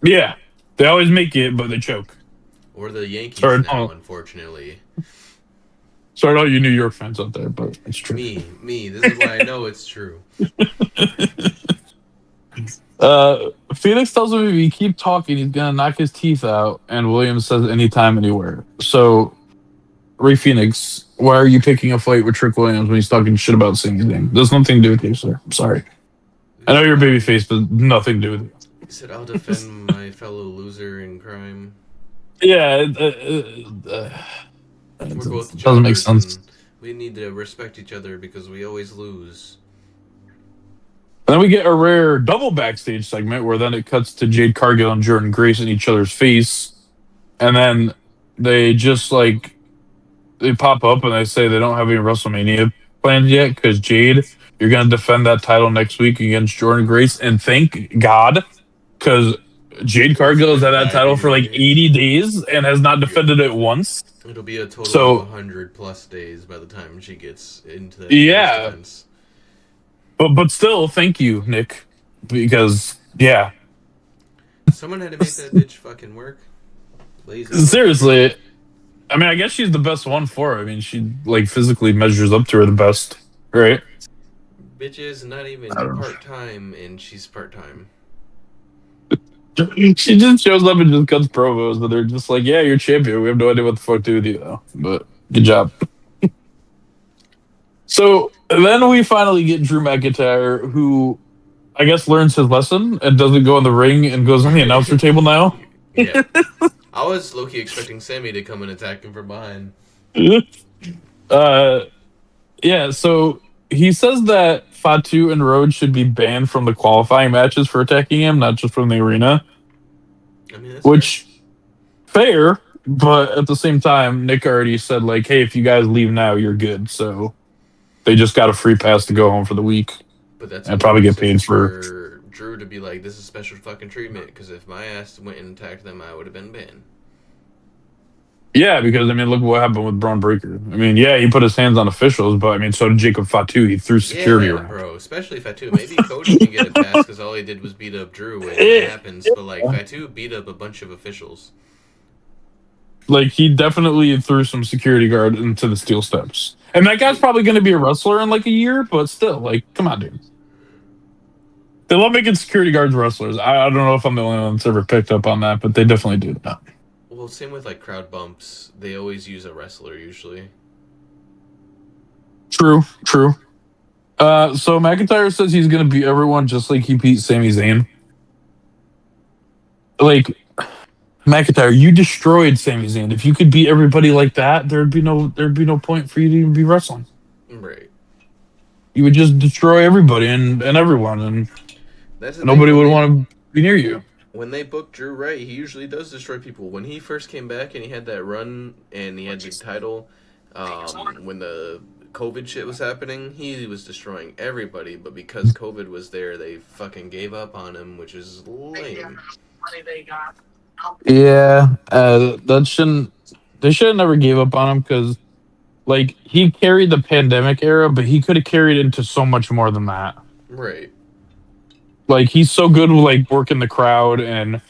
Yeah, they always make it, but they choke. or the Yankees Sorry, now, unfortunately. sorry to all you New York fans out there, but it's true. Me. This is why I know it's true. Phoenix tells him if he keep talking, he's gonna knock his teeth out, and Williams says anytime, anywhere. So, Ray Phoenix, why are you picking a fight with Trick Williams when he's talking shit about Sami Zayn? There's nothing to do with you, sir. I'm sorry. I know you're a babyface, but nothing to do with you. He said, "I'll defend my fellow loser in crime." Yeah, We're both doesn't make jobbers, sense. and we need to respect each other because we always lose. And then we get a rare double backstage segment where then it cuts to Jade Cargill and Jordan Grace in each other's face, and then they just like they pop up and they say they don't have any WrestleMania plans yet because Jade, you're gonna defend that title next week against Jordan Grace, and thank God, because Jade Cargill has had that title for like 80 days and has not defended it once. It'll be a total So, of 100+ days by the time she gets into that yeah, defense. but still, thank you, Nick, because yeah, Someone had to make that bitch fucking work. Lazy seriously. I mean, I guess she's the best one for her. I mean, she like physically measures up to her the best, right? bitch is not even I don't know. part-time, and she's part-time. She just shows up and just cuts promos, but they're just like, "Yeah, you're champion. We have no idea what the fuck to do with you, though." But good job. So then we finally get Drew McIntyre, who I guess learns his lesson and doesn't go in the ring and goes on the announcer table now. Yeah. I was low-key expecting Sammy to come and attack him from behind. uh, yeah. So he says that Fatu and Rhodes should be banned from the qualifying matches for attacking him, not just from the arena. I mean, that's Which fair, but at the same time, Nick already said like, "Hey, if you guys leave now, you're good." So they just got a free pass to go home for the week but that's and probably get reason paid for. Drew to be like, "This is special fucking treatment," because if my ass went and attacked them, I would have been banned. Yeah, because I mean, look what happened with Braun Breaker. I mean, yeah, he put his hands on officials, but I mean, so did Jacob Fatu. He threw security Yeah, around. bro. Especially Fatu. Maybe Cody can get a pass because all he did was beat up Drew, and it happens. But like Fatu beat up a bunch of officials. Like he definitely threw some security guard into the steel steps, and that guy's probably going to be a wrestler in like a year. But still, like, come on, dude. They love making security guards wrestlers. I don't know if I'm the only one that's ever picked up on that, but they definitely do that. Well, same with like crowd bumps. They always use a wrestler usually. True, true. So McIntyre says he's going to beat everyone just like he beat Sami Zayn. Like McIntyre, you destroyed Sami Zayn. If you could beat everybody like that, there'd be no point for you to even be wrestling. Right. You would just destroy everybody and everyone, and That's the nobody thing, would want to be near you. when they book Drew right, he usually does destroy people. When he first came back and he had that run and he had the title, when the COVID shit was happening, he was destroying everybody. But because COVID was there, they fucking gave up on him, which is lame. Yeah, that shouldn't. They should have never gave up on him because, like, he carried the pandemic era, but he could have carried into so much more than that. Right. Like, he's so good with like working the crowd, and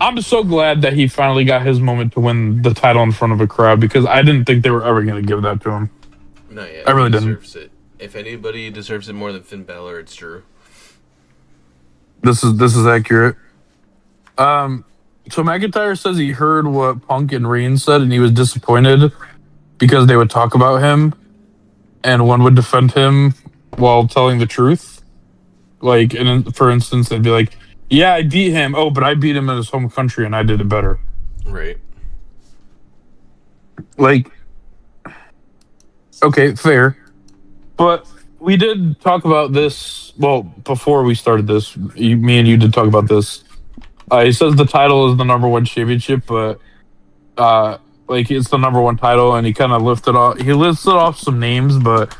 I'm so glad that he finally got his moment to win the title in front of a crowd because I didn't think they were ever going to give that to him. No, yeah, I really he didn't. deserves it. If anybody deserves it more than Finn Balor, it's Drew. This is accurate. So McIntyre says he heard what Punk and Reigns said, and he was disappointed because they would talk about him, and one would defend him while telling the truth. Like, and for instance, they'd be like, "Yeah, I beat him. Oh, but I beat him in his home country, and I did it better." Right. Like, Okay, fair. But we did talk about this. Well, before we started this, me and you did talk about this. He says the title is the number one championship, but uh, like it's the number one title, and he kind of lifted off. He listed off some names, but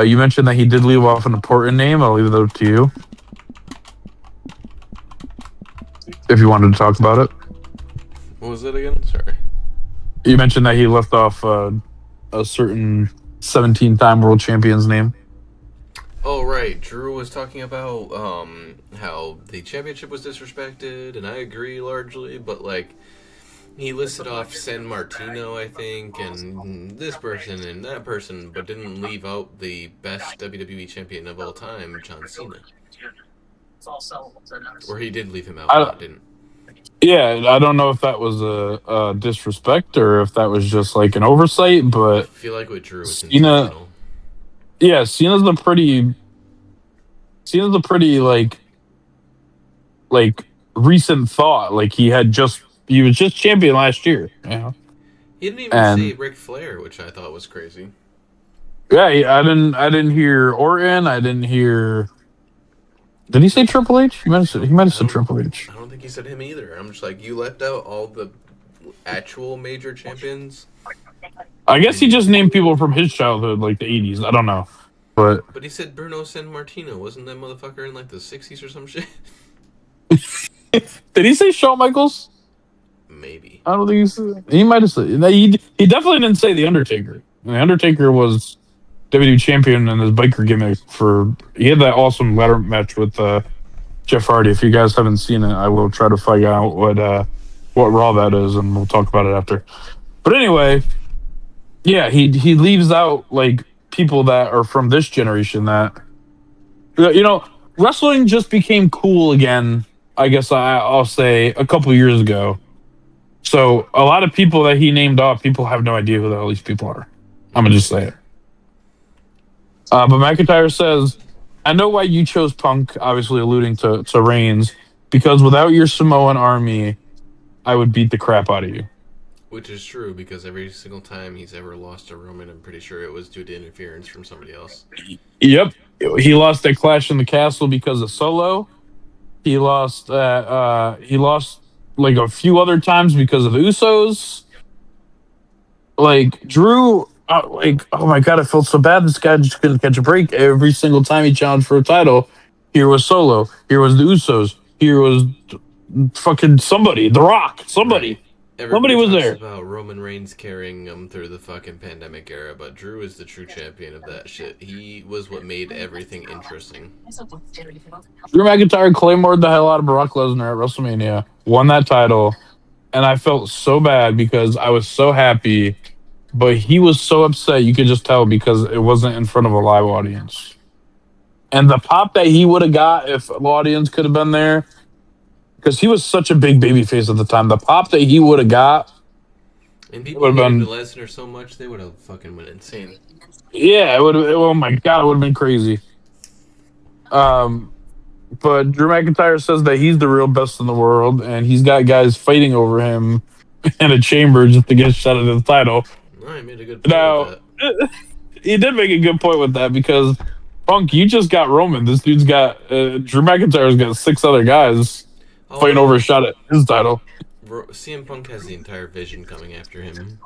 you mentioned that he did leave off an important name. I'll leave it up to you if you wanted to talk about it. What was it again? Sorry. You mentioned that he left off a certain 17-time world champion's name. Oh right, Drew was talking about how the championship was disrespected, and I agree largely. But like, he listed off San Martino, I think, and this person and that person, but didn't leave out the best WWE champion of all time, John Cena. Or he did leave him out, I, but didn't. yeah, I don't know if that was a disrespect or if that was just like an oversight, I but feel like with Drew, it's Cena, intentional. yeah, Cena's a pretty like recent thought. Like he was just champion last year, you know. He didn't even say And Ric Flair, which I thought was crazy. yeah, I didn't hear Orton. I didn't hear. Did he say Triple H? He might have I said don't. Triple H. I don't think he said him either. I'm just like, you left out all the actual major champions, I guess he and just named people from his childhood, like the '80s. I don't know, but but he said Bruno San Martino. Wasn't that motherfucker in like the '60s or some shit? did he say Shawn Michaels? Maybe. I don't think he said. He might have said. He definitely didn't say the Undertaker. The Undertaker was WWE champion in his biker gimmick for. He had that awesome ladder match with Jeff Hardy. If you guys haven't seen it, I will try to find out what Raw that is, and we'll talk about it after. But anyway, yeah, he leaves out like people that are from this generation that you know wrestling just became cool again. I guess I'll say a couple years ago. So a lot of people that he named off, people have no idea who the hell these people are. I'm gonna just Right. say it. But McIntyre says, "I know why you chose Punk." Obviously alluding to Reigns, because without your Samoan army, I would beat the crap out of you. Which is true because every single time he's ever lost to Roman, I'm pretty sure it was due to interference from somebody else. Yep. He lost at Clash in the Castle because of Solo. He lost like a few other times because of the Usos. Like Drew, like oh my god, I felt so bad. This guy just couldn't catch a break every single time he challenged for a title. Here was Solo. Here was the Usos. Here was fucking somebody, The Rock. Right. Somebody Everybody was talks there. about Roman Reigns carrying them through the fucking pandemic era, but Drew is the true champion of that shit. He was what made everything interesting. Drew McIntyre claymored the hell out of Brock Lesnar at WrestleMania, won that title, and I felt so bad because I was so happy, but he was so upset. You could just tell because it wasn't in front of a live audience. And the pop that he would have got if the audience could have been there, because he was such a big baby face at the time, the pop that he would have got And it people would have hated been, Lesnar so much they would have fucking went insane. yeah, it would have, oh my God, it would have been crazy. Um, but Drew McIntyre says that he's the real best in the world, and he's got guys fighting over him in a chamber just to get a shot at the title. No, I made a good point with Now, that. he did make a good point with that because Punk, you just got Roman. This dude's got Drew McIntyre's got six other guys fighting over a Although shot at his title. CM Punk has the entire vision coming after him.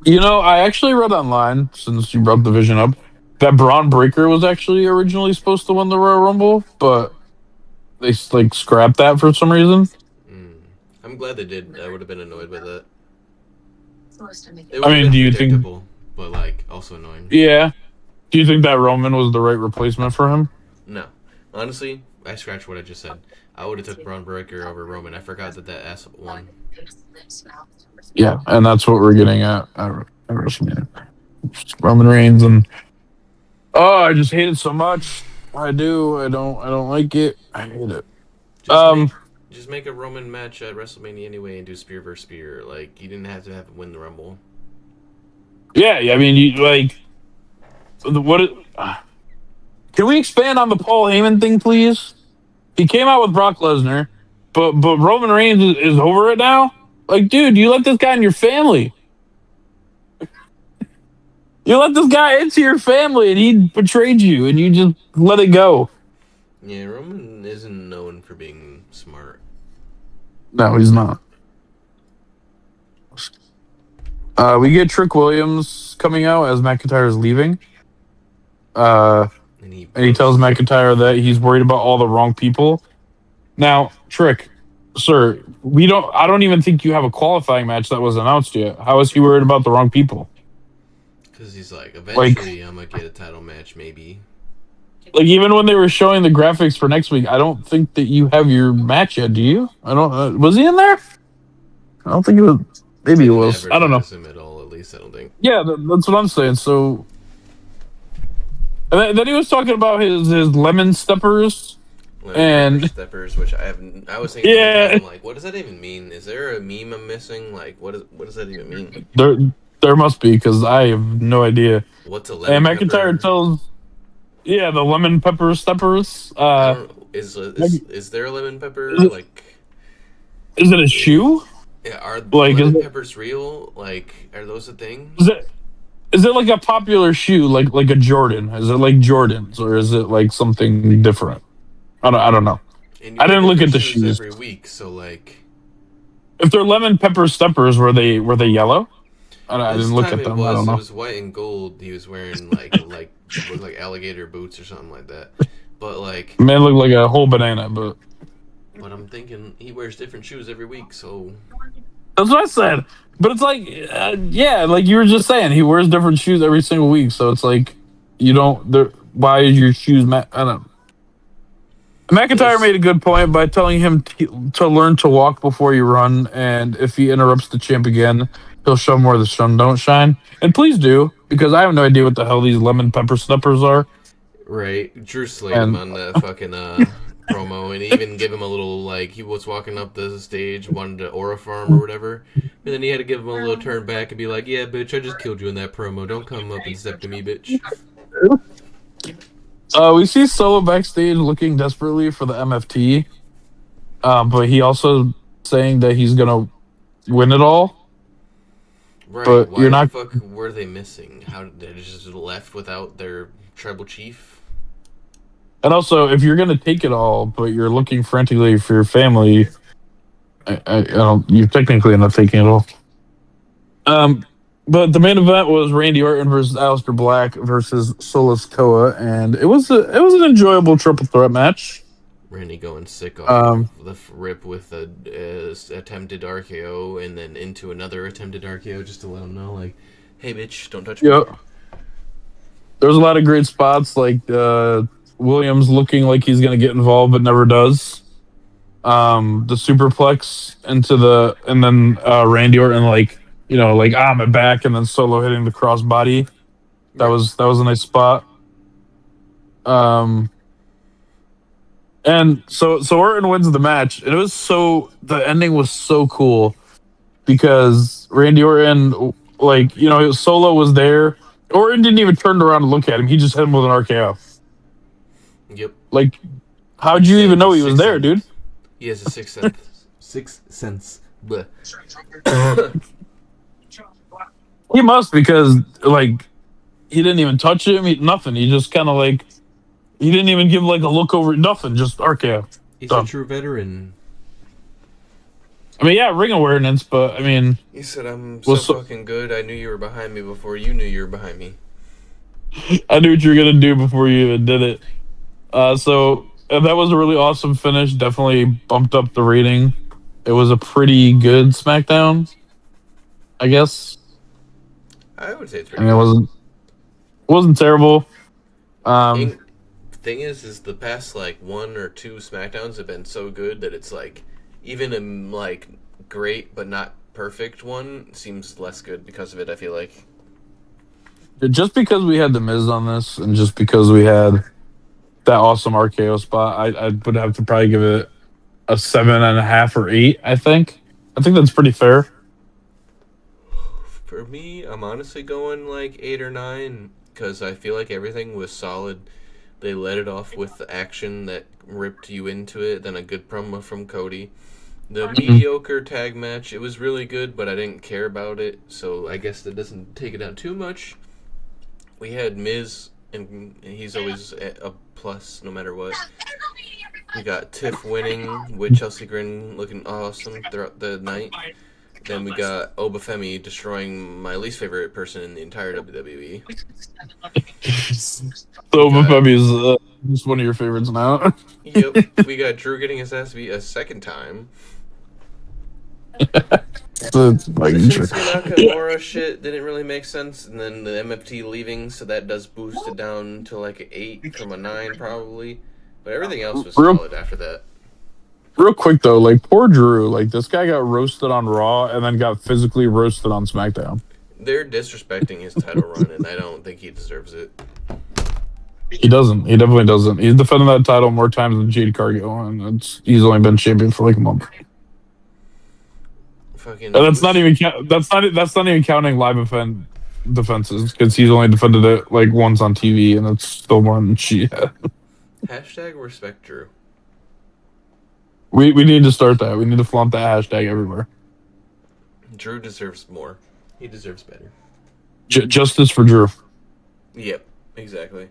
You know, I actually read online since you brought the vision up that Braun Breaker was actually originally supposed to win the Royal Rumble, but they like scrapped that for some reason. Mm. I'm glad they did. I would have been annoyed by that. It I would have mean, been do you think? predictable, but like also annoying. Yeah. Do you think that Roman was the right replacement for him? No, honestly, I scratched what I just said. I would have took Braun Breaker over Roman. I forgot that ass won. Yeah, and that's what we're getting at WrestleMania. Roman Reigns and oh, I just hate it so much. I do. I don't like it. I hate it. Just make Um. just make a Roman match at WrestleMania anyway and do spear versus spear. Like you didn't have to have him win the Rumble. Yeah. I mean, you like what? Can we expand on the Paul Heyman thing, please? He came out with Brock Lesnar, but Roman Reigns is over it now. Like, dude, you let this guy in your family. You let this guy into your family, and he betrayed you, and you just let it go. Yeah, Roman isn't known for being smart. No, he's not. We get Trick Williams coming out as McIntyre is leaving. Uh, And he and he tells posts. McIntyre that he's worried about all the wrong people. Now, Trick, sir, we don't. I don't even think you have a qualifying match that was announced yet. How is he worried about the wrong people? Because he's like, Like, eventually I'm going to get a title match, maybe. even when they were showing the graphics for next week, I don't think that you have your match yet. Do you? I don't. Was he in there? I don't think it was. They Maybe it didn't was. I don't know. advertise him at all, at least, I don't think. Yeah, that's what I'm saying. So, and then he was talking about his lemon steppers, Lemon pepper and steppers, which I was thinking the whole yeah, time, like, what does that even mean? Is there a meme I'm missing? Like, what does that even mean? there must be because I have no idea. What's a And lemon McIntyre pepper? tells, yeah, the lemon pepper steppers. I don't. Is there a lemon pepper? Is Like, it a shoe? yeah, are Like, lemon peppers real? Like, are those a thing? is it is it like a popular shoe, like a Jordan? Is it like Jordans, or is it like something different? I don't know. And you I wear didn't look different at the shoes shoes. every week, so like If they're lemon pepper steppers, were they yellow? I this didn't look time at them. I don't it know. was white and gold. He was wearing like looked like alligator boots or something like that. But like, Man looked like a whole banana, but I'm thinking he wears different shoes every week, so that's what I said. But it's like, yeah, like you were just saying, he wears different shoes every single week. So it's like, you don't. Why is your shoes? I don't. McIntyre this made a good point by telling him to learn to walk before you run, and if he interrupts the champ again, he'll show him where the sun don't shine. And please do, because I have no idea what the hell these lemon pepper steppers are. right. Drew slayed him And on the fucking promo, and even give him a little like he was walking up the stage, wanted to aura farm or whatever. And then he had to give him a little turn back and be like, "Yeah, bitch, I just killed you in that promo. Don't come up and step to me, bitch." we see Solo backstage looking desperately for the MFT, but he also saying that he's gonna win it all. Right. But Why you're the not. fuck were they missing? How did they just left without their tribal chief? And also, if you're gonna take it all, but you're looking frantically for your family, I don't. You're technically not taking it all. Um, but the main event was Randy Orton versus Aleister Black versus Solus Koa, and it was an enjoyable triple threat match. Randy going sick off Um, the rip with a attempted RKO and then into another attempted RKO just to let him know, like, hey, bitch, don't touch me. yeah, there was a lot of great spots, like Williams looking like he's gonna get involved but never does. The superplex into and then Randy Orton like like my back, and then Solo hitting the crossbody. Right. That was a nice spot. Um, and so Orton wins the match, and the ending was so cool because Randy Orton, like Solo was there. Orton didn't even turn around to look at him. He just hit him with an RKO. Yep. Like, He how'd you said even it's a know he was sixth there, sense. dude? He has a sixth sense. Sixth sense. Bleh. He must, because like he didn't even touch him. Nothing. He just kind of like he didn't even give like a look over. Nothing. Just RKO. He's a Done. true veteran. I mean, yeah, ring awareness, but I mean, He said, I'm so was so, fucking good, I knew you were behind me before you knew you were behind me. I knew what you were gonna do before you even did it. So that was a really awesome finish. Definitely bumped up the rating. It was a pretty good SmackDown, I guess. I would say it's I pretty mean, good. it wasn't terrible. Um, And thing is the past like one or two SmackDowns have been so good that it's like even a like great but not perfect one seems less good because of it. I feel like. just because we had the Miz on this, and just because we had that awesome RKO spot, I would have to probably give it a 7.5 or 8. I think that's pretty fair. For me, I'm honestly going like 8 or 9 because I feel like everything was solid. They let it off with the action that ripped you into it, then a good promo from Cody. The mediocre tag match, it was really good, but I didn't care about it, so I guess that doesn't take it down too much. We had Miz, and he's always a plus no matter what. We got Tiff winning with Chelsea Grin looking awesome throughout the night. Then we got Obafemi destroying my least favorite person in the entire WWE. We So got Femi is just one of your favorites now. Yep, we got Drew getting his ass beat a second time. So, like, The sure. Shinsuke Nakamura shit didn't really make sense, and then the MFT leaving, so that does boost it down to like an 8 from a 9 probably. But everything else was real, solid after that. real quick though, like poor Drew, like this guy got roasted on Raw and then got physically roasted on SmackDown. They're disrespecting his title run, and I don't think he deserves it. He doesn't. He definitely doesn't. He's defended that title more times than Jade Cargill, and he's only been champion for like a month. Fucking. And that's not even that's not even counting live event defenses because he's only defended it like once on TV, and it's still more than she had. Hashtag respect Drew. We need to start that. We need to flaunt that hashtag everywhere. Drew deserves more. He deserves better. Justice for Drew. Yep, exactly.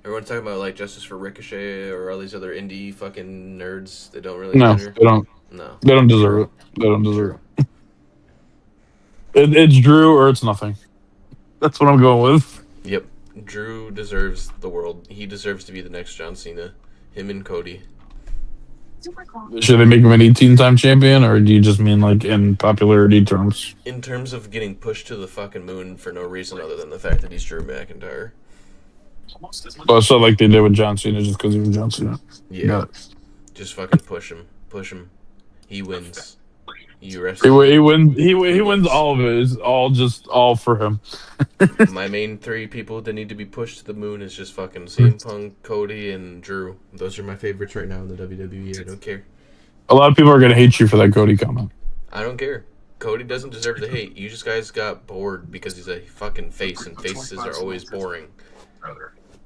Everyone's talking about like justice for Ricochet or all these other indie fucking nerds that don't really No, matter. they don't. No, They don't deserve it. They don't deserve it. It's Drew or it's nothing. That's what I'm going with. Yep, Drew deserves the world. He deserves to be the next John Cena. Him and Cody. Should they make him an 18-time champion, or do you just mean like in popularity terms? In terms of getting pushed to the fucking moon for no reason other than the fact that he's Drew McIntyre. Oh, so like they did with John Cena, just because he was John Cena. Yeah, just fucking push him. He wins. He wins all of it. It's all for him. My main 3 people that need to be pushed to the moon is just fucking CM Punk, Cody, and Drew. Those are my favorites right now in the WWE. I don't care. A lot of people are gonna hate you for that Cody comment. I don't care. Cody doesn't deserve the hate. You just guys got bored because he's a fucking face, and faces are always boring.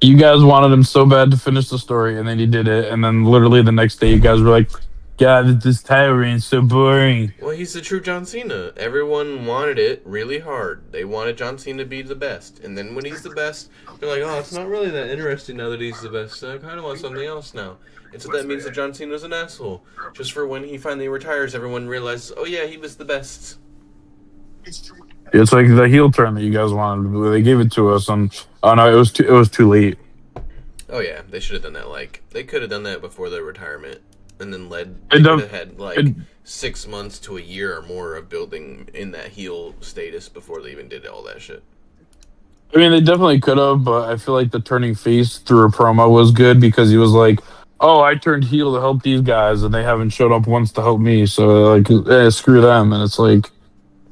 You guys wanted him so bad to finish the story, and then he did it, and then literally the next day, you guys were like, "God, this title reign's so boring." Well, he's the true John Cena. Everyone wanted it really hard. They wanted John Cena to be the best, and then when he's the best, they're like, "Oh, it's not really that interesting now that he's the best. I kind of want something else now." And so that means that John Cena's an asshole. Just for when he finally retires, everyone realizes, "Oh yeah, he was the best." It's like the heel turn that you guys wanted. They gave it to us, and oh no, it was too late. Oh yeah, they should have done that. Like they could have done that before their retirement, and then they It could does- have had like it- 6 months to a year or more of building in that heel status before they even did all that shit. I mean, they definitely could have, but I feel like the turning face through a promo was good because he was like, "Oh, I turned heel to help these guys, and they haven't showed up once to help me, so like, screw them." And it's like,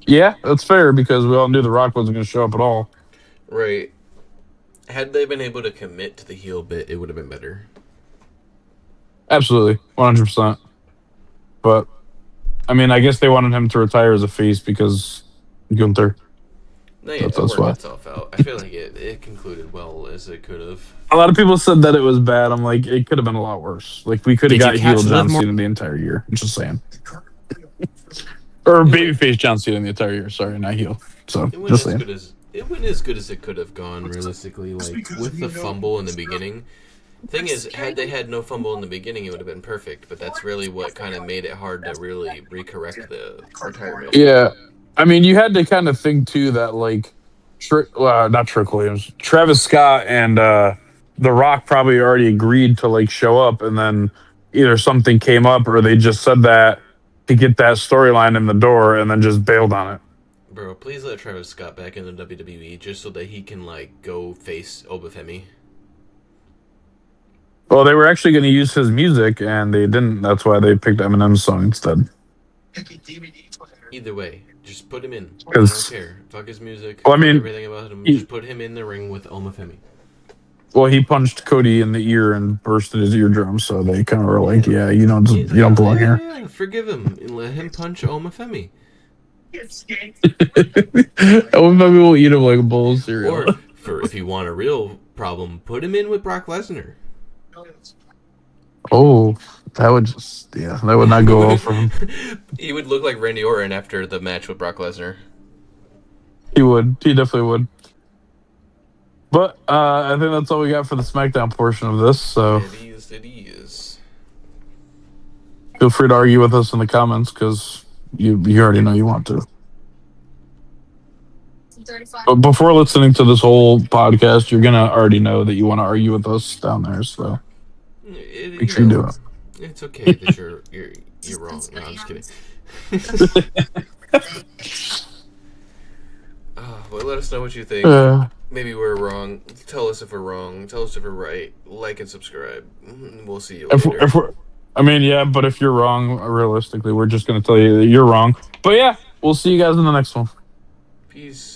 yeah, that's fair because we all knew The Rock wasn't going to show up at all. Right. Had they been able to commit to the heel bit, it would have been better. Absolutely, 100%. But I mean, I guess they wanted him to retire as a face because Gunther. No, yeah, That's it worked why. itself out. I feel like it concluded well as it could have. A lot of people said that it was bad. I'm like, it could have been a lot worse. Like, we could have Did got you heel catch John Liv Cena the entire year. I'm just saying. Or babyface John Cena the entire year. Sorry, not heel. So, It went just as saying. good as it could have gone realistically. Like with the fumble in the beginning. Thing is, had they had no fumble in the beginning, it would have been perfect. But that's really what kind of made it hard to really recorrect the retirement. Yeah. I mean, you had to kind of think, too, that, like, not Trick Williams, Travis Scott and The Rock probably already agreed to, like, show up, and then either something came up or they just said that to get that storyline in the door and then just bailed on it. Bro, please let Travis Scott back in the WWE just so that he can like go face Obafemi. Well, they were actually going to use his music, and they didn't. That's why they picked Eminem's song instead. Either way, just put him in. I don't 'Cause- care. Fuck his music. Well, I fuck mean, everything about him. he- Just put him in the ring with Omafemi. Well, he punched Cody in the ear and bursted his eardrum, so they kind of were like, "Yeah, you don't belong here." Yeah, forgive him and let him punch Omafemi. Maybe we'll eat him like a bowl of cereal. Or, for if you want a real problem, put him in with Brock Lesnar. Oh, that would not go well for him. He would look like Randy Orton after the match with Brock Lesnar. He definitely would. But I think that's all we got for the SmackDown portion of this. So It is. It is. feel free to argue with us in the comments because you already know you want to. But before listening to this whole podcast, you're gonna already know that you want to argue with us down there. So make sure you do it. It's okay that you're wrong. No, I'm just kidding. Well, let us know what you think. Maybe we're wrong. Tell us if we're wrong. Tell us if we're right. Like and subscribe. We'll see you later. But if you're wrong, realistically, we're just gonna tell you that you're wrong. But yeah, we'll see you guys in the next one. Peace.